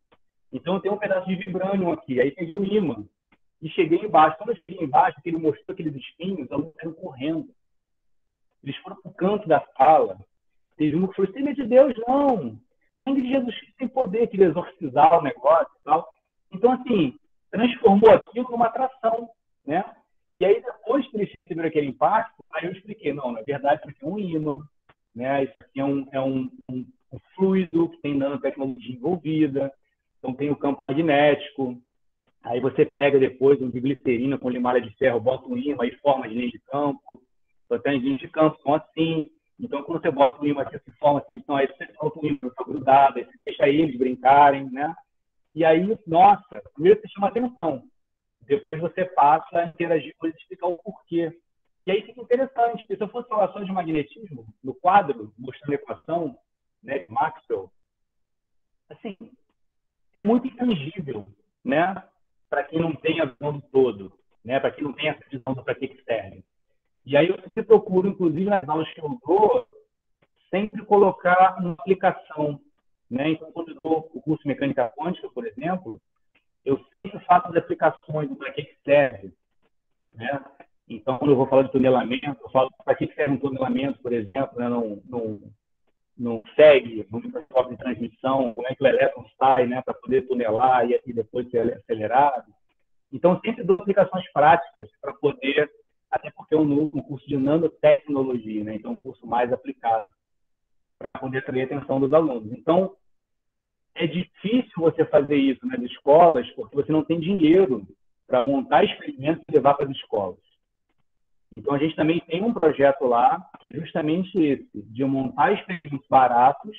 Então, tem um pedaço de vibrânio aqui. Aí peguei o ímã e cheguei embaixo. Quando eu cheguei embaixo, que ele mostrou aqueles espinhos, os alunos saíram correndo. Eles foram para o canto da sala. Teve um que falou, sem medo de Deus, não. O sangue de Jesus tem poder, que ele exorcizar o negócio e tal. Então, assim, transformou aquilo numa atração, né? E aí, depois que eles receberam aquele impacto, aí eu expliquei, não, na verdade, isso aqui é um ímã, né? Isso aqui é um fluido que tem nanotecnologia envolvida, então tem o campo magnético. Aí você pega depois um de glicerina com limalha de ferro, bota um ímã e forma de linha de campo. Então, tem linhas de campo, são assim. Então, quando você bota um ímã aqui, se forma assim. Então, aí você solta um ímã grudado, aí você deixa eles brincarem, né? E aí, nossa, primeiro você chama atenção. Depois você passa a interagir com eles e explicar o porquê. E aí fica interessante, porque se eu fosse falar só de magnetismo, no quadro, mostrando a equação, né, de Maxwell, assim, muito intangível, né? Para quem não tem a visão do todo, né? Para quem não tem essa visão do para que serve. E aí eu sempre procuro, inclusive nas aulas que eu dou, sempre colocar uma aplicação, né? Então, quando eu dou o curso de mecânica quântica, por exemplo, eu sempre faço as aplicações do para que serve, né? Então, quando eu vou falar de tunelamento, eu falo para que serve um tunelamento, por exemplo, né? Não segue no microscópio de transmissão, como é que o elétron sai, né? Para poder tunelar e depois ser acelerado. Então, sempre dou aplicações práticas para poder, até porque é um curso de nanotecnologia, né? Então, um curso mais aplicado, para poder atrair a atenção dos alunos. Então, é difícil você fazer isso nas escolas, porque você não tem dinheiro para montar experimentos e levar para as escolas. Então, a gente também tem um projeto lá, justamente esse, de montar experimentos baratos,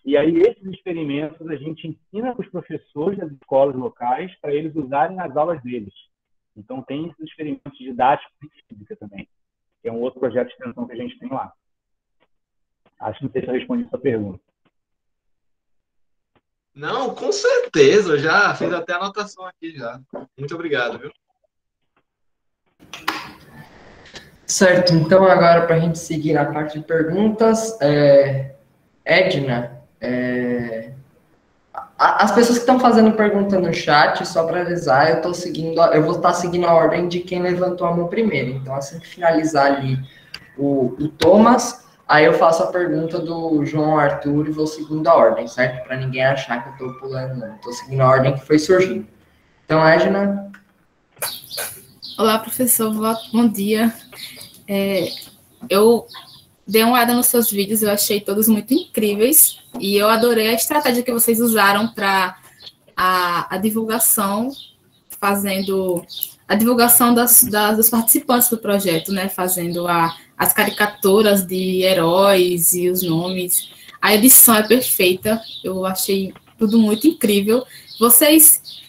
e aí esses experimentos a gente ensina para os professores das escolas locais para eles usarem nas aulas deles. Então, tem esses experimentos didáticos em física também, que é um outro projeto de extensão que a gente tem lá. Acho que não sei se eu respondi a sua pergunta. Não, com certeza, eu já fiz até a anotação aqui já. Muito obrigado, viu? Certo, então agora para a gente seguir na parte de perguntas, Edna, as pessoas que estão fazendo pergunta no chat, só para avisar, eu vou estar seguindo a ordem de quem levantou a mão primeiro. Então, assim que finalizar ali o Thomas, aí eu faço a pergunta do João Arthur e vou seguindo a ordem, certo? Para ninguém achar que eu estou pulando, não. Estou seguindo a ordem que foi surgindo. Então, Edna. Olá, professor. Bom dia. Eu dei uma olhada nos seus vídeos, eu achei todos muito incríveis e eu adorei a estratégia que vocês usaram para a divulgação, fazendo a divulgação dos participantes do projeto, né? Fazendo as caricaturas de heróis e os nomes. A edição é perfeita, eu achei tudo muito incrível. Vocês,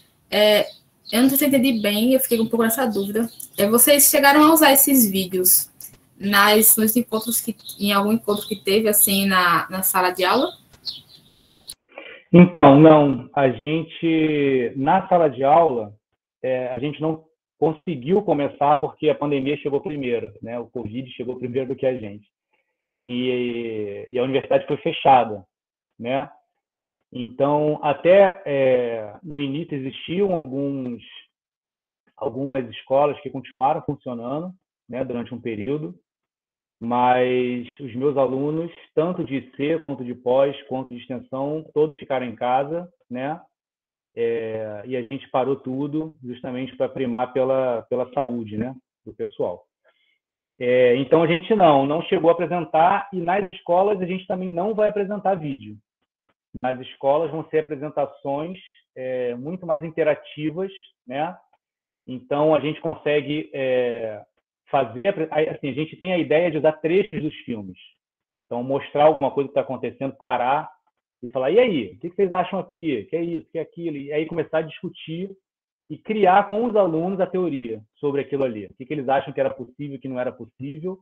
eu não sei se eu entendi bem, eu fiquei um pouco nessa dúvida. Vocês chegaram a usar esses vídeos nos encontros em algum encontro que teve, assim, na sala de aula? Então, não. A gente, na sala de aula, a gente não conseguiu começar porque a pandemia chegou primeiro, né? O Covid chegou primeiro do que a gente. E a universidade foi fechada, né? Então, até no início existiam algumas escolas que continuaram funcionando, né, durante um período, mas os meus alunos, tanto de IC, quanto de pós, quanto de extensão, todos ficaram em casa, né? E a gente parou tudo justamente para primar pela saúde, né, do pessoal. Então, a gente não chegou a apresentar, e nas escolas a gente também não vai apresentar vídeo. Nas escolas vão ser apresentações muito mais interativas, né? Então, a gente consegue fazer... Assim, a gente tem a ideia de usar trechos dos filmes. Então, mostrar alguma coisa que está acontecendo, parar e falar, e aí, o que vocês acham aqui? O que é isso, o que é aquilo? E aí começar a discutir e criar com os alunos a teoria sobre aquilo ali. O que eles acham que era possível, que não era possível.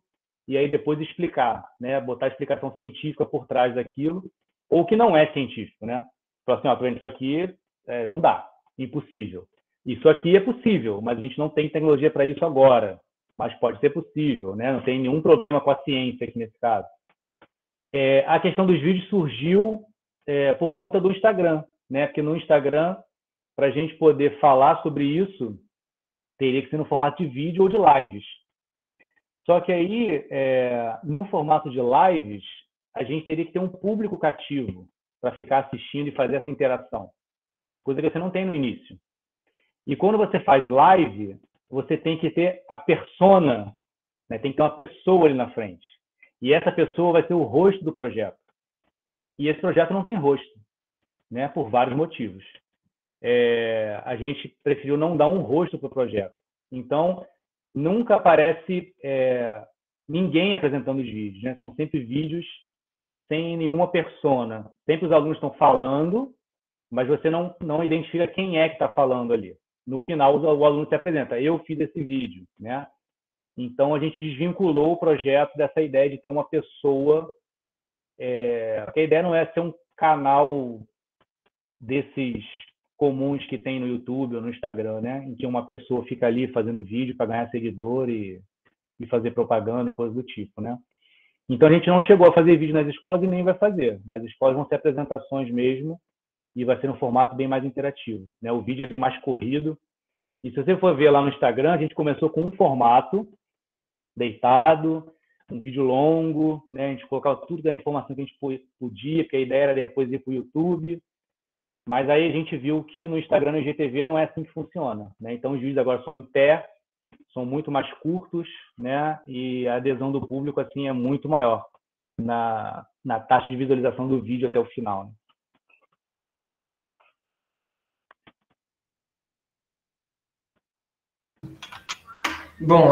E aí depois explicar, né? Botar a explicação científica por trás daquilo, ou que não é científico, né? Falar assim, ó, isso aqui não dá, impossível. Isso aqui é possível, mas a gente não tem tecnologia para isso agora. Mas pode ser possível, né? Não tem nenhum problema com a ciência aqui nesse caso. A questão dos vídeos surgiu por conta do Instagram, né? Porque no Instagram, para a gente poder falar sobre isso, teria que ser no formato de vídeo ou de lives. Só que aí, no formato de lives, a gente teria que ter um público cativo para ficar assistindo e fazer essa interação. Coisa que você não tem no início. E quando você faz live, você tem que ter a persona, né? Tem que ter uma pessoa ali na frente. E essa pessoa vai ser o rosto do projeto. E esse projeto não tem rosto, né? Por vários motivos. A gente preferiu não dar um rosto para o projeto. Então, nunca aparece ninguém apresentando os vídeos, né? São sempre vídeos sem nenhuma persona. Sempre os alunos estão falando, mas você não identifica quem é que está falando ali. No final, o aluno se apresenta. Eu fiz esse vídeo, né? Então, a gente desvinculou o projeto dessa ideia de ter uma pessoa... Porque a ideia não é ser um canal desses comuns que tem no YouTube ou no Instagram, né? Em que uma pessoa fica ali fazendo vídeo para ganhar seguidor e fazer propaganda, coisa do tipo, né? Então, a gente não chegou a fazer vídeo nas escolas e nem vai fazer. As escolas vão ser apresentações mesmo e vai ser um formato bem mais interativo, né? O vídeo é mais corrido. E se você for ver lá no Instagram, a gente começou com um formato deitado, um vídeo longo, né? A gente colocava tudo da informação que a gente podia, porque a ideia era depois ir para o YouTube. Mas aí a gente viu que no Instagram e no IGTV não é assim que funciona, né? Então, os vídeos agora são em pé, são muito mais curtos, né? E a adesão do público assim é muito maior na taxa de visualização do vídeo até o final, né? Bom,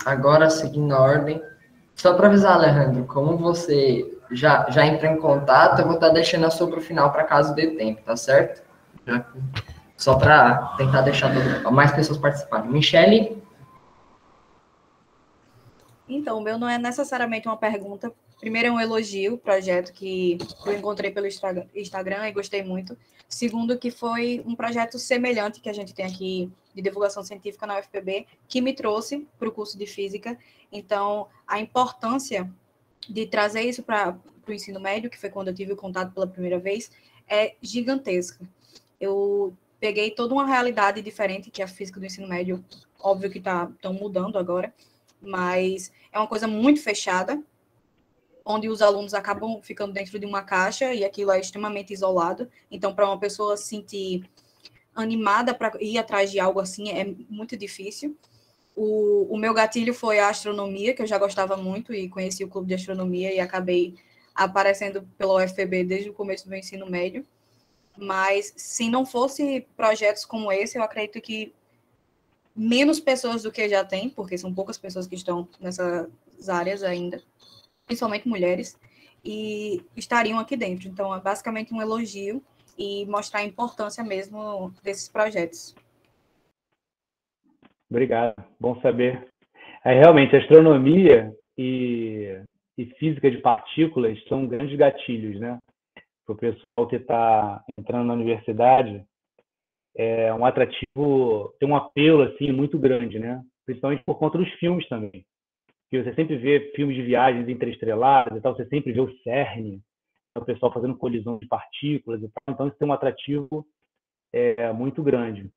agora seguindo a ordem, só para avisar, Alejandro, como você já entrou em contato, eu vou estar deixando a sua para o final para caso dê tempo, tá certo? Só para tentar deixar mais pessoas participarem. Michele? Então, o meu não é necessariamente uma pergunta, primeiro é um elogio, o projeto que eu encontrei pelo Instagram e gostei muito. Segundo, que foi um projeto semelhante que a gente tem aqui de divulgação científica na UFPB, que me trouxe para o curso de Física. Então, a importância de trazer isso para o ensino médio, que foi quando eu tive o contato pela primeira vez, é gigantesca. Eu peguei toda uma realidade diferente que a física do ensino médio, óbvio que estão mudando agora, mas é uma coisa muito fechada, onde os alunos acabam ficando dentro de uma caixa e aquilo é extremamente isolado. Então, para uma pessoa se sentir animada para ir atrás de algo assim, é muito difícil. O meu gatilho foi a astronomia, que eu já gostava muito e conheci o clube de astronomia e acabei aparecendo pela UFPB desde o começo do meu ensino médio. Mas, se não fosse projetos como esse, eu acredito que menos pessoas do que já tem, porque são poucas pessoas que estão nessas áreas ainda, principalmente mulheres, e estariam aqui dentro. Então, é basicamente um elogio e mostrar a importância mesmo desses projetos. Obrigado, bom saber. Realmente, astronomia e física de partículas são grandes gatilhos, né? Para o pessoal que está entrando na universidade, é um atrativo, tem um apelo assim muito grande, né? Principalmente por conta dos filmes também. Que você sempre vê filmes de viagens interestelares e tal, você sempre vê o CERN, o pessoal fazendo colisão de partículas e tal, então isso tem um atrativo muito grande.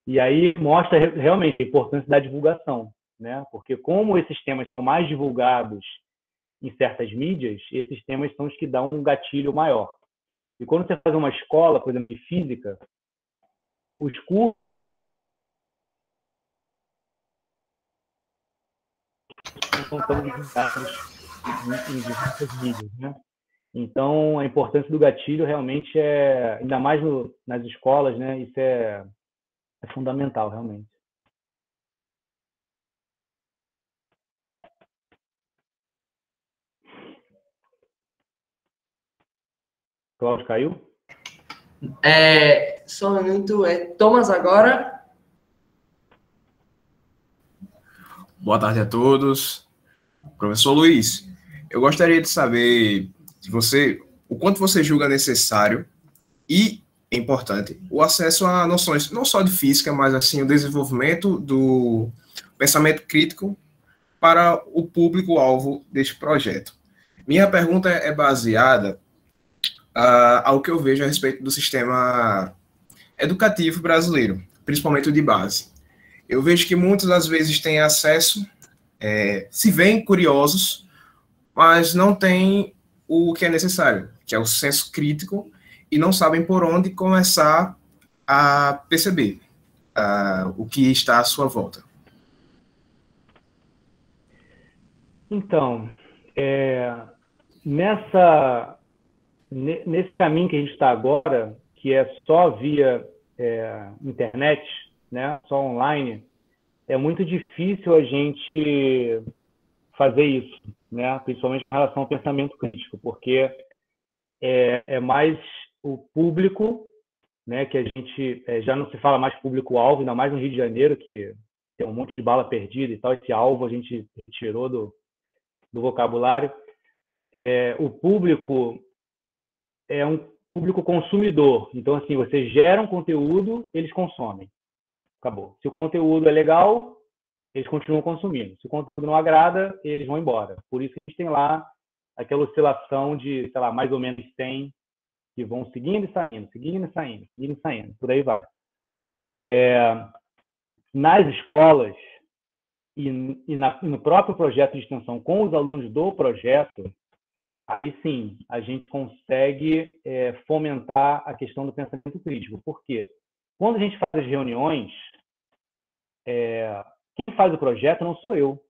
E aí mostra realmente a importância da divulgação, né? Porque como esses temas são mais divulgados em certas mídias, esses temas são os que dão um gatilho maior. E quando você faz uma escola, por exemplo, de física, os cursos não são divulgados em diversas mídias, né? Então, a importância do gatilho realmente ainda mais nas escolas, né? Isso é fundamental, realmente. Cláudio caiu? Só um minuto. Thomas agora. Boa tarde a todos. Professor Luiz, eu gostaria de saber o quanto você julga necessário e importante o acesso a noções não só de física, mas assim o desenvolvimento do pensamento crítico para o público-alvo deste projeto. Minha pergunta é baseada ao que eu vejo a respeito do sistema educativo brasileiro, principalmente o de base. Eu vejo que muitas das vezes têm acesso, se veem curiosos, mas não têm o que é necessário, que é o senso crítico, e não sabem por onde começar a perceber o que está à sua volta. Então, nesse caminho que a gente está agora, que é só via internet, né, só online, é muito difícil a gente fazer isso, né, principalmente em relação ao pensamento crítico, porque é mais o público, né, que a gente já não se fala mais público-alvo, ainda mais no Rio de Janeiro, que tem um monte de bala perdida e tal, esse alvo a gente tirou do vocabulário. O público é um público consumidor, então assim, você gera um conteúdo, eles consomem, acabou. Se o conteúdo é legal, eles continuam consumindo. Se o conteúdo não agrada, eles vão embora. Por isso que a gente tem lá aquela oscilação de, sei lá, mais ou menos 100 que vão seguindo e saindo, seguindo e saindo, seguindo e saindo, por aí vai. Nas escolas e no próprio projeto de extensão, com os alunos do projeto, aí sim, a gente consegue fomentar a questão do pensamento crítico. Por quê? Quando a gente faz as reuniões, quem faz o projeto não sou eu.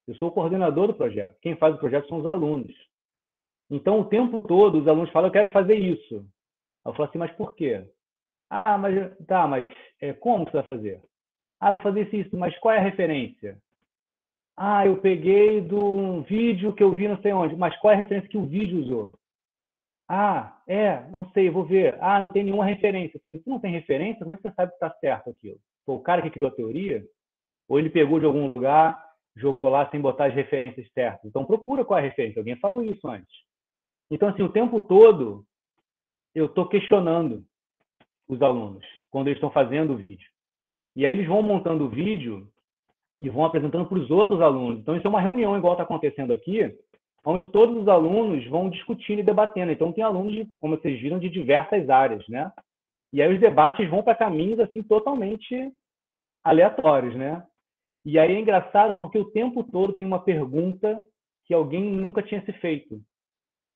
Eu sou o coordenador do projeto. Quem faz o projeto são os alunos. Então, o tempo todo, os alunos falam, eu quero fazer isso. Eu falo assim, mas por quê? Mas como você vai fazer? Fazer isso, mas qual é a referência? Eu peguei de um vídeo que eu vi não sei onde, mas qual é a referência que o vídeo usou? Não sei, vou ver. Não tem nenhuma referência. Se não tem referência, como você sabe que está certo aquilo? Foi o cara que criou a teoria? Ou ele pegou de algum lugar jogou lá sem botar as referências certas. Então, procura qual é a referência. Alguém falou isso antes. Então, assim, o tempo todo, eu estou questionando os alunos quando eles estão fazendo o vídeo. E aí eles vão montando o vídeo e vão apresentando para os outros alunos. Então, isso é uma reunião igual está acontecendo aqui, onde todos os alunos vão discutindo e debatendo. Então, tem alunos, como vocês viram, de diversas áreas, né? E aí os debates vão para caminhos assim totalmente aleatórios, né? E aí é engraçado porque o tempo todo tem uma pergunta que alguém nunca tinha se feito,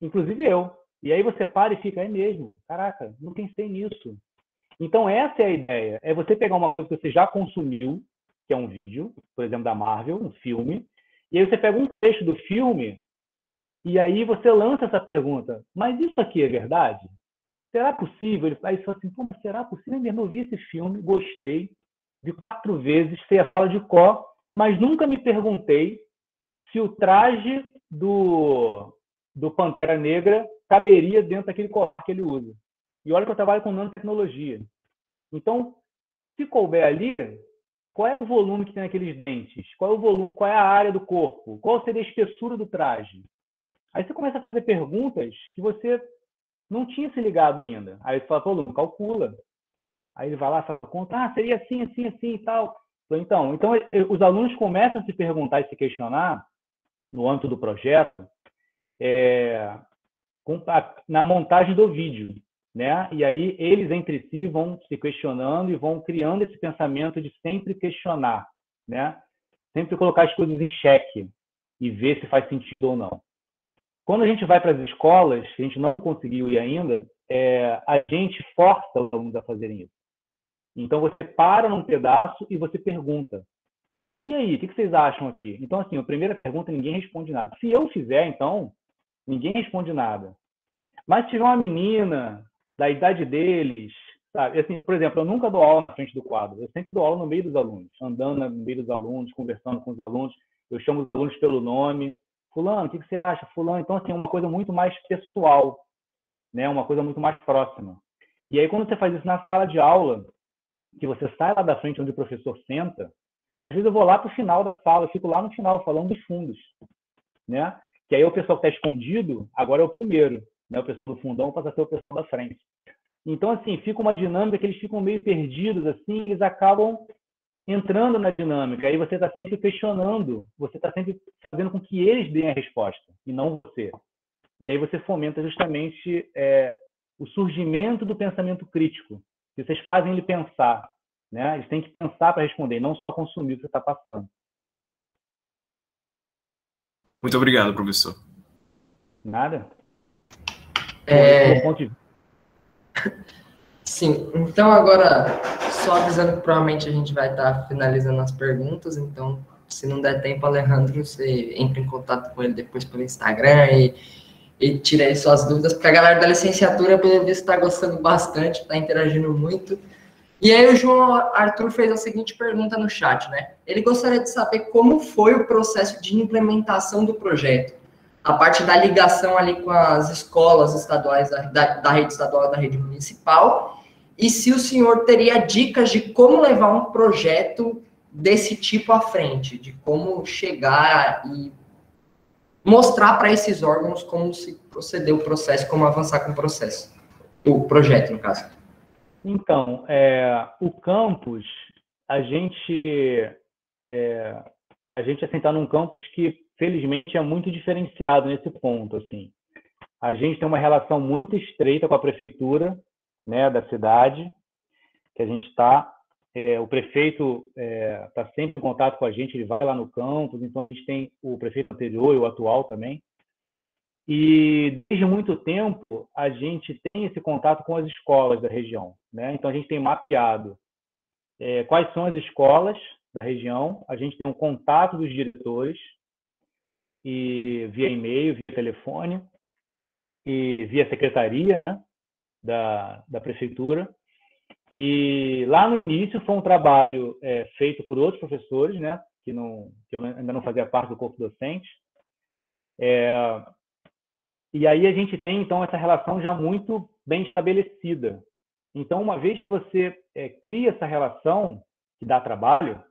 inclusive eu. E aí você para e fica, é mesmo, caraca, não pensei nisso. Então essa é a ideia, é você pegar uma coisa que você já consumiu, que é um vídeo, por exemplo, da Marvel, um filme, e aí você pega um trecho do filme e aí você lança essa pergunta, mas isso aqui é verdade? Será possível? Aí você fala assim, pô, mas será possível mesmo? Eu vi esse filme, gostei, vi 4 vezes, sei a fala de cor, mas nunca me perguntei se o traje do Pantera Negra caberia dentro daquele colar que ele usa. E olha que eu trabalho com nanotecnologia. Então, se couber ali, qual é o volume que tem naqueles dentes? Qual é o volume? Qual é a área do corpo? Qual seria a espessura do traje? Aí você começa a fazer perguntas que você não tinha se ligado ainda. Aí você fala, pô, aluno, calcula. Aí ele vai lá e fala, conta, seria assim, assim, assim e tal. Então, os alunos começam a se perguntar e se questionar no âmbito do projeto na montagem do vídeo, né? E aí eles entre si vão se questionando e vão criando esse pensamento de sempre questionar, né? Sempre colocar as coisas em xeque e ver se faz sentido ou não. Quando a gente vai para as escolas, a gente não conseguiu ir ainda, a gente força os alunos a fazerem isso. Então, você para num pedaço e você pergunta. E aí, o que vocês acham aqui? Então, assim, a primeira pergunta, ninguém responde nada. Se eu fizer, então, ninguém responde nada. Mas se tiver uma menina da idade deles, sabe? Assim, por exemplo, eu nunca dou aula na frente do quadro. Eu sempre dou aula no meio dos alunos, andando no meio dos alunos, conversando com os alunos. Eu chamo os alunos pelo nome. Fulano, o que você acha? Fulano. Então, assim, é uma coisa muito mais pessoal, né? Uma coisa muito mais próxima. E aí, quando você faz isso na sala de aula, que você sai lá da frente onde o professor senta, às vezes eu vou lá para o final da sala, eu fico lá no final, falando dos fundos, né? Que aí o pessoal que está escondido, agora é o primeiro, né? O pessoal do fundão passa a ser o pessoal da frente. Então, assim, fica uma dinâmica que eles ficam meio perdidos, assim, eles acabam entrando na dinâmica. Aí você está sempre questionando, você está sempre fazendo com que eles deem a resposta, e não você. E aí você fomenta justamente o surgimento do pensamento crítico. Vocês fazem ele pensar, né? Eles têm que pensar para responder, não só consumir o que você está passando. Muito obrigado, professor. Nada? Sim, então agora, só avisando que provavelmente a gente vai estar finalizando as perguntas, então, se não der tempo, Alejandro, você entra em contato com ele depois pelo Instagram e tira aí suas dúvidas, porque a galera da licenciatura, pelo visto, está gostando bastante, está interagindo muito. E aí o João Arthur fez a seguinte pergunta no chat, né? Ele gostaria de saber como foi o processo de implementação do projeto, a parte da ligação ali com as escolas estaduais, da rede estadual e da rede municipal, e se o senhor teria dicas de como levar um projeto desse tipo à frente, de como chegar e mostrar para esses órgãos como se proceder o processo, como avançar com o processo, o projeto, no caso. Então, o campus, a gente está num campus que, felizmente, é muito diferenciado nesse ponto. Assim. A gente tem uma relação muito estreita com a prefeitura, né, da cidade, que a gente está. O prefeito está sempre em contato com a gente, ele vai lá no campus, então a gente tem o prefeito anterior e o atual também. E desde muito tempo a gente tem esse contato com as escolas da região, né? Então a gente tem mapeado quais são as escolas da região, a gente tem um contato dos diretores e via e-mail, via telefone e via secretaria, né, da prefeitura. E lá no início foi um trabalho feito por outros professores, né, que ainda não fazia parte do corpo docente. E aí a gente tem, então, essa relação já muito bem estabelecida. Então, uma vez que você cria essa relação, que dá trabalho,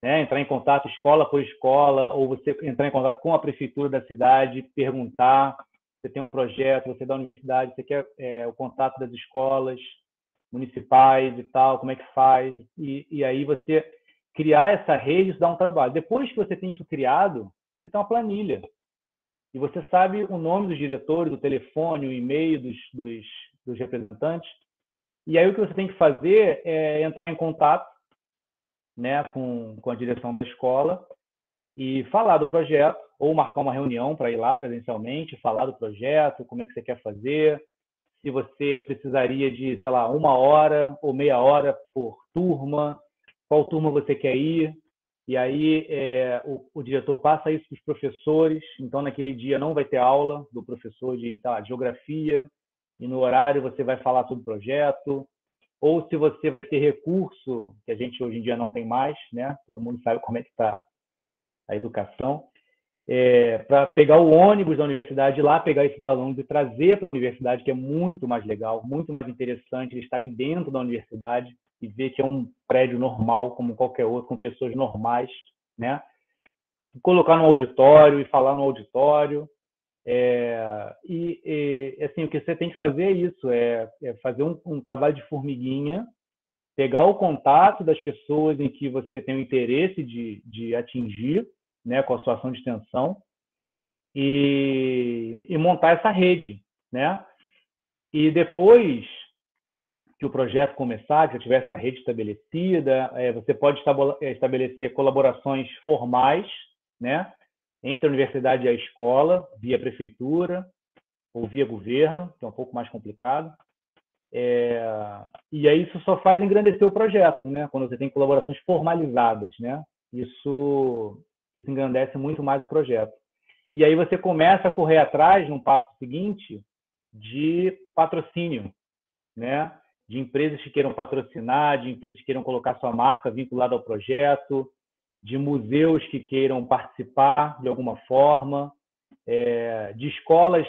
né? Entrar em contato escola por escola, ou você entrar em contato com a prefeitura da cidade, perguntar, você tem um projeto, você é da universidade, você quer o contato das escolas municipais e tal, como é que faz, e aí você criar essa rede, isso dá um trabalho. Depois que você tem isso criado, você tem uma planilha, e você sabe o nome dos diretores, o telefone, o e-mail dos representantes, e aí o que você tem que fazer é entrar em contato, né, com a direção da escola e falar do projeto, ou marcar uma reunião para ir lá presencialmente, falar do projeto, como é que você quer fazer, se você precisaria de, sei lá, 1 hora ou meia hora por turma, qual turma você quer ir, e aí o diretor passa isso para os professores, então naquele dia não vai ter aula do professor de geografia, e no horário você vai falar sobre o projeto, ou se você vai ter recurso, que a gente hoje em dia não tem mais, né? Todo mundo sabe como é que está a educação, para pegar o ônibus da universidade, ir lá pegar esses alunos e trazer para a universidade, que é muito mais legal, muito mais interessante ele estar dentro da universidade e ver que é um prédio normal, como qualquer outro, com pessoas normais, né? E colocar no auditório e falar no auditório. Assim, o que você tem que fazer é isso, fazer um trabalho de formiguinha, pegar o contato das pessoas em que você tem o interesse de atingir, né, com a sua ação de extensão, e montar essa rede, né? E depois que o projeto começar, que já tiver essa rede estabelecida, você pode estabelecer colaborações formais, né, entre a universidade e a escola, via prefeitura ou via governo, que é um pouco mais complicado. E aí isso só faz engrandecer o projeto, né? Quando você tem colaborações formalizadas, né? Isso engrandece muito mais o projeto. E aí você começa a correr atrás, no passo seguinte, de patrocínio, né? De empresas que queiram patrocinar, de empresas que queiram colocar sua marca vinculada ao projeto, de museus que queiram participar de alguma forma, de escolas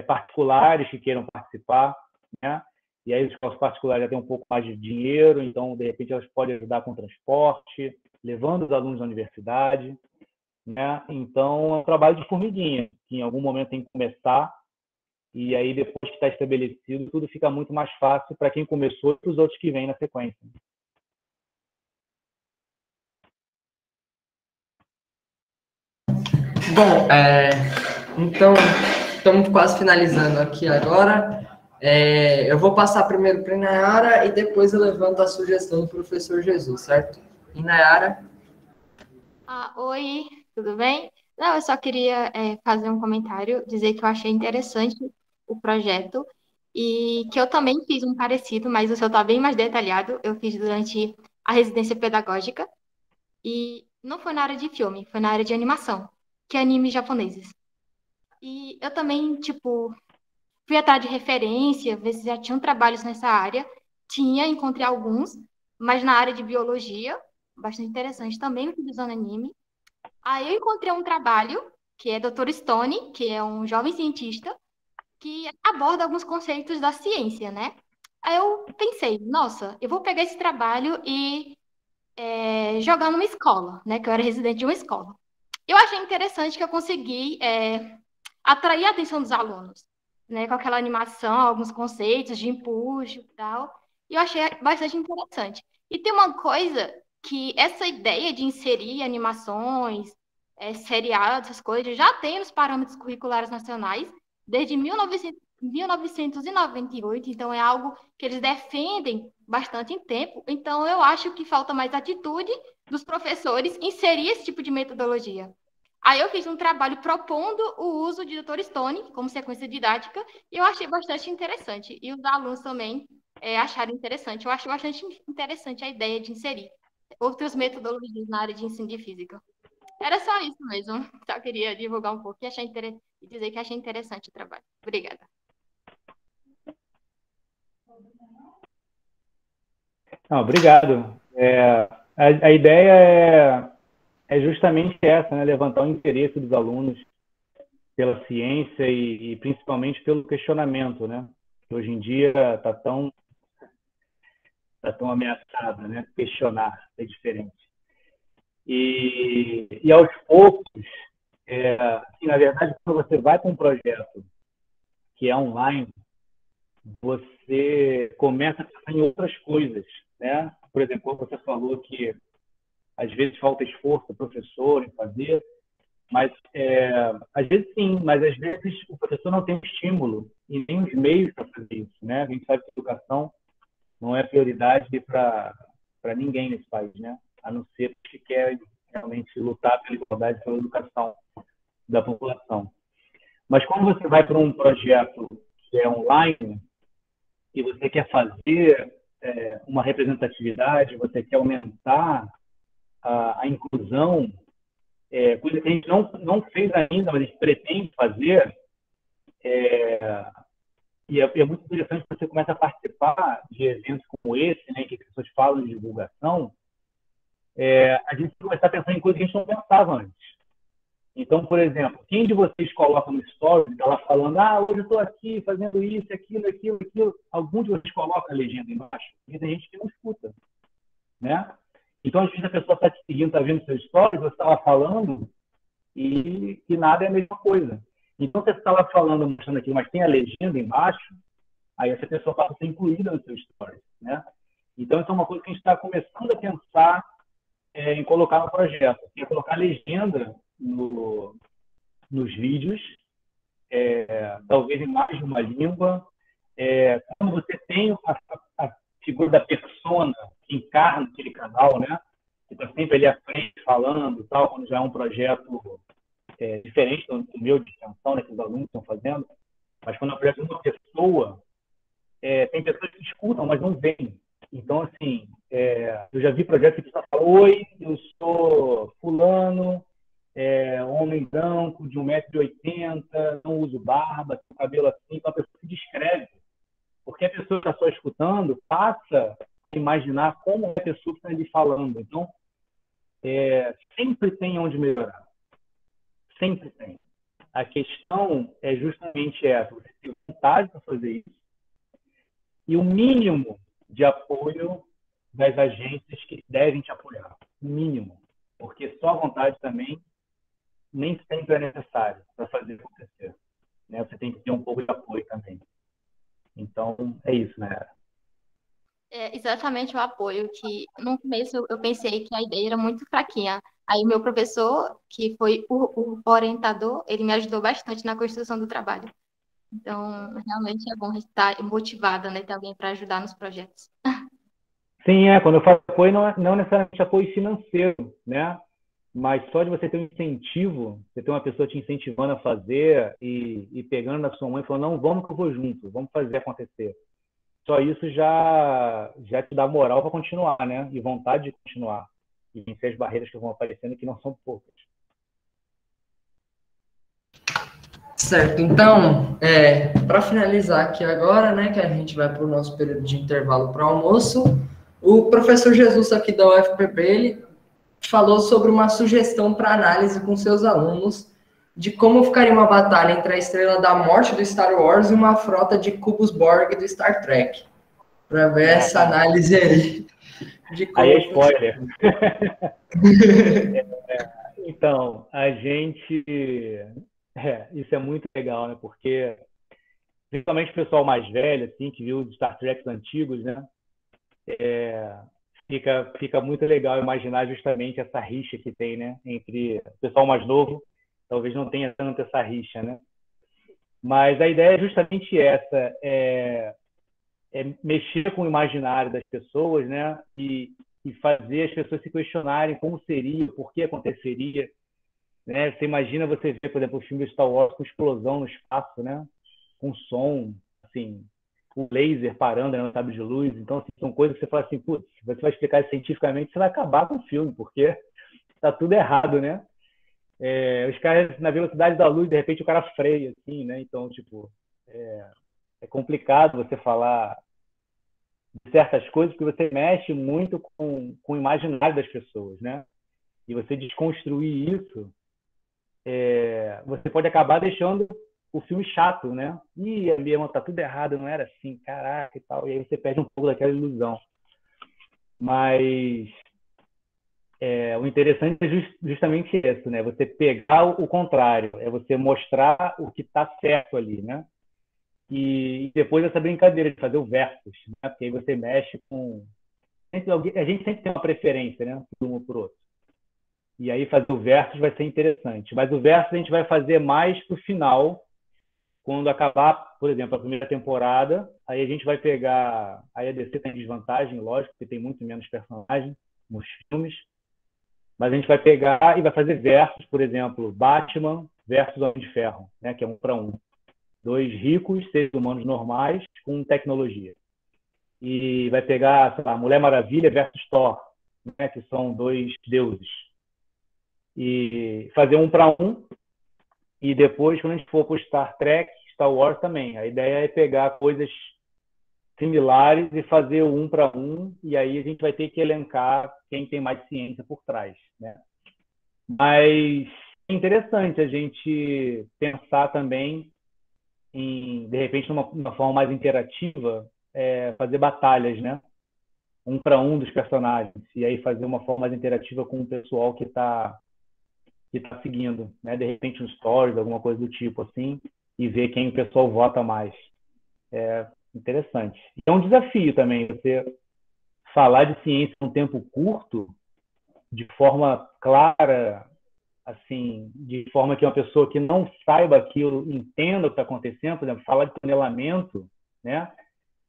particulares que queiram participar, né? E aí as escolas particulares já têm um pouco mais de dinheiro, então, de repente, elas podem ajudar com transporte, levando os alunos à universidade, né? Então, é um trabalho de formiguinha, que em algum momento tem que começar, e aí, depois que está estabelecido, tudo fica muito mais fácil para quem começou e para os outros que vêm na sequência. Bom, então, estamos quase finalizando aqui agora. Eu vou passar primeiro para a Inayara e depois eu levanto a sugestão do professor Jesus, certo? Inayara? Oi, tudo bem? Não, eu só queria fazer um comentário, dizer que eu achei interessante o projeto e que eu também fiz um parecido, mas o seu está bem mais detalhado. Eu fiz durante a residência pedagógica e não foi na área de filme, foi na área de animação, que é animes japoneses. E eu também, tipo, fui atrás de referência, ver se já tinham trabalhos nessa área. Encontrei alguns, mas na área de biologia, bastante interessante, também utilizando anime. Aí eu encontrei um trabalho, que é Dr. Stone, que é um jovem cientista, que aborda alguns conceitos da ciência, né? Aí eu pensei, nossa, eu vou pegar esse trabalho e jogar numa escola, né? Que eu era residente de uma escola. Eu achei interessante que eu consegui atrair a atenção dos alunos, né? Com aquela animação, alguns conceitos de empuxo e tal. E eu achei bastante interessante. E tem uma coisa que essa ideia de inserir animações, seriados, essas coisas, já tem nos parâmetros curriculares nacionais desde 1998, então é algo que eles defendem bastante em tempo. Então eu acho que falta mais atitude dos professores inserir esse tipo de metodologia. Aí eu fiz um trabalho propondo o uso de Dr. Stone como sequência didática e eu achei bastante interessante. E os alunos também acharam interessante. Eu acho bastante interessante a ideia de inserir outras metodologias na área de ensino de física. Era só isso mesmo. Só queria divulgar um pouco e dizer que achei interessante o trabalho. Obrigada. Não, obrigado. A ideia é justamente essa, né? Levantar o interesse dos alunos pela ciência e principalmente pelo questionamento, né? Que hoje em dia está tão ameaçado, né? Questionar é diferente. E aos poucos, assim, na verdade, quando você vai para um projeto que é online, você começa a pensar em outras coisas, né? Por exemplo, você falou que às vezes falta esforço do professor em fazer, mas às vezes sim, mas às vezes o professor não tem estímulo e nem os meios para fazer isso, né? A gente sabe que a educação não é prioridade para ninguém nesse país, né? A não ser que quer realmente lutar pela igualdade, pela educação da população. Mas quando você vai para um projeto que é online e você quer fazer uma representatividade, você quer aumentar a inclusão, coisa que a gente não fez ainda, mas a gente pretende fazer, e é muito interessante que você começa a participar de eventos como esse, né, que as pessoas falam de divulgação, a gente começar a pensar em coisas que a gente não pensava antes. Então, por exemplo, quem de vocês coloca no story, está lá falando, hoje eu estou aqui fazendo isso, aquilo. Algum de vocês coloca a legenda embaixo? E tem gente que não escuta, né? Então, às vezes a pessoa está te seguindo, está vendo seus stories, você está lá falando e nada é a mesma coisa. Então, você está lá falando, mostrando aqui, mas tem a legenda embaixo, aí essa pessoa passa a ser incluída no seu stories, né? Então, isso é uma coisa que a gente está começando a pensar em colocar no projeto, que é colocar legenda nos vídeos, talvez em mais de uma língua. Quando você tem a figura da persona que encarna aquele canal, né? Que está sempre ali à frente falando, tal, quando já é um projeto diferente do meu de extensão, né, que os alunos estão fazendo, mas quando é um projeto de uma pessoa, tem pessoas que escutam, mas não veem. Então, assim, eu já vi projetos que a pessoa fala, oi, eu sou fulano, homem branco, de 1,80 m, não uso barba, tenho cabelo assim, então a pessoa se descreve. Porque a pessoa que está só escutando passa a imaginar como é a pessoa que está ali falando. Então, sempre tem onde melhorar. Sempre tem. A questão é justamente essa, você ter vontade para fazer isso e o mínimo de apoio das agências que devem te apoiar. Mínimo. Porque só a vontade também nem sempre é necessário para fazer acontecer, né? Você tem que ter um pouco de apoio também. Então, é isso, né? É exatamente o apoio que no começo eu pensei que a ideia era muito fraquinha. Aí o meu professor, que foi o orientador, ele me ajudou bastante na construção do trabalho. Então, realmente é bom estar motivada, né, ter alguém para ajudar nos projetos. Sim, quando eu falo apoio, não necessariamente apoio financeiro, né? Mas só de você ter um incentivo, você ter uma pessoa te incentivando a fazer e pegando na sua mãe e falando, não, vamos que eu vou junto, vamos fazer acontecer. Só isso já te dá moral para continuar, né? E vontade de continuar. E vencer as barreiras que vão aparecendo, que não são poucas. Certo, então, para finalizar aqui agora, né, que a gente vai para o nosso período de intervalo para almoço, o professor Jesus aqui da UFPB, ele falou sobre uma sugestão para análise com seus alunos de como ficaria uma batalha entre a Estrela da Morte do Star Wars e uma frota de cubos Borg do Star Trek. Para ver essa análise aí. De como aí é spoiler. Então, a gente... isso é muito legal, né? Porque, principalmente o pessoal mais velho, assim, que viu os Star Treks antigos, né? Fica muito legal imaginar justamente essa rixa que tem, né? Entre o pessoal mais novo, talvez não tenha tanto essa rixa, né? Mas a ideia é justamente essa, mexer com o imaginário das pessoas, né? E fazer as pessoas se questionarem como seria, por que aconteceria, né? Você imagina você ver, por exemplo, o filme Star Wars com explosão no espaço, né? Com som, assim, o laser parando, né, no sabre de luz. Então, assim, são coisas que você fala assim, putz, você vai explicar isso cientificamente, você vai acabar com o filme, porque tá tudo errado, né? Os caras, na velocidade da luz, de repente o cara freia, assim, né? Então, tipo, é complicado você falar de certas coisas, porque você mexe muito com o imaginário das pessoas, né? E você desconstruir isso, você pode acabar deixando o filme chato, né? Ih, mesmo, tá tudo errado, não era assim, caraca e tal. E aí você perde um pouco daquela ilusão. Mas o interessante é justamente isso, né? Você pegar o contrário, é você mostrar o que está certo ali, né? E depois essa brincadeira de fazer o versus, né? Porque aí você mexe com... A gente sempre tem uma preferência, né? De um ou por outro. E aí fazer o versus vai ser interessante. Mas o versus a gente vai fazer mais para o final, quando acabar, por exemplo, a primeira temporada, aí a gente vai pegar... Aí a DC tem desvantagem, lógico, porque tem muito menos personagens nos filmes. Mas a gente vai pegar e vai fazer versus, por exemplo, Batman versus Homem de Ferro, né? Que é 1 para 1. 2 ricos, seres humanos normais, com tecnologia. E vai pegar, sei lá, Mulher Maravilha versus Thor, né? Que são 2 deuses. E fazer 1 para 1. E depois, quando a gente for para o Star Trek, Star Wars também. A ideia é pegar coisas similares e fazer o 1 para 1, e aí a gente vai ter que elencar quem tem mais ciência por trás, né? Mas é interessante a gente pensar também em, de repente, numa forma mais interativa, fazer batalhas, né? 1 para 1 dos personagens, e aí fazer uma forma mais interativa com o pessoal que está seguindo, né? De repente um stories, alguma coisa do tipo assim, e ver quem o pessoal vota mais. Interessante. É um desafio também você falar de ciência em um tempo curto, de forma clara, assim, de forma que uma pessoa que não saiba aquilo entenda o que está acontecendo. Por exemplo, falar de tunelamento, né?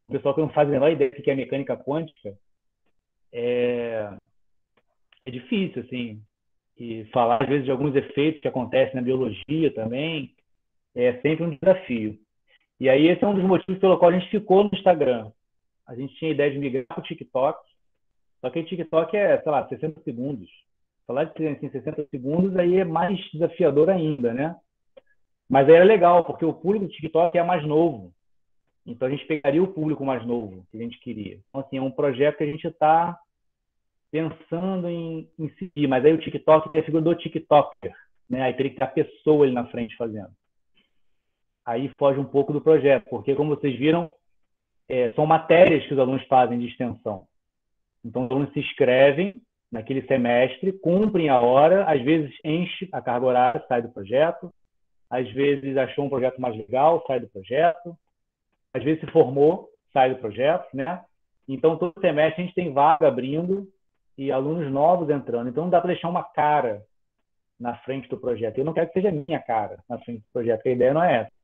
O pessoal que não faz a menor ideia do que é mecânica quântica, é difícil, assim. E falar, às vezes, de alguns efeitos que acontecem na biologia também é sempre um desafio. E aí esse é um dos motivos pelo qual a gente ficou no Instagram. A gente tinha a ideia de migrar para o TikTok, só que o TikTok é, sei lá, 60 segundos. Falar de ciência em 60 segundos aí é mais desafiador ainda, né? Mas aí era legal, porque o público do TikTok é mais novo. Então a gente pegaria o público mais novo que a gente queria. Então, assim, é um projeto que a gente está pensando em seguir. Mas aí o TikTok tem a figura do TikToker, né? Aí teria que ter a pessoa ali na frente fazendo. Aí foge um pouco do projeto, porque, como vocês viram, são matérias que os alunos fazem de extensão. Então, os alunos se inscrevem naquele semestre, cumprem a hora, às vezes enche a carga horária, sai do projeto, às vezes achou um projeto mais legal, sai do projeto, às vezes se formou, sai do projeto, né? Então, todo semestre a gente tem vaga abrindo e alunos novos entrando. Então, não dá para deixar uma cara na frente do projeto. Eu não quero que seja minha cara na frente do projeto, porque a ideia não é essa.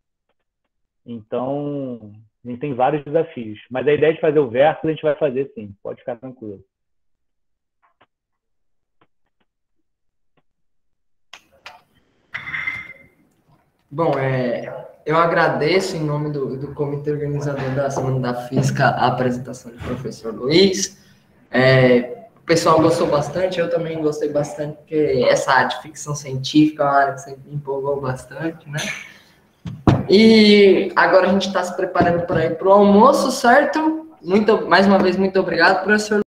Então, a gente tem vários desafios. Mas a ideia de fazer o verso a gente vai fazer sim, pode ficar tranquilo. Bom, eu agradeço em nome do comitê organizador da Semana da Física a apresentação do professor Luiz. O pessoal gostou bastante, eu também gostei bastante, porque essa área de ficção científica é uma área que sempre me empolgou bastante, né? E agora a gente está se preparando para ir para o almoço, certo? Mais uma vez, muito obrigado, professor.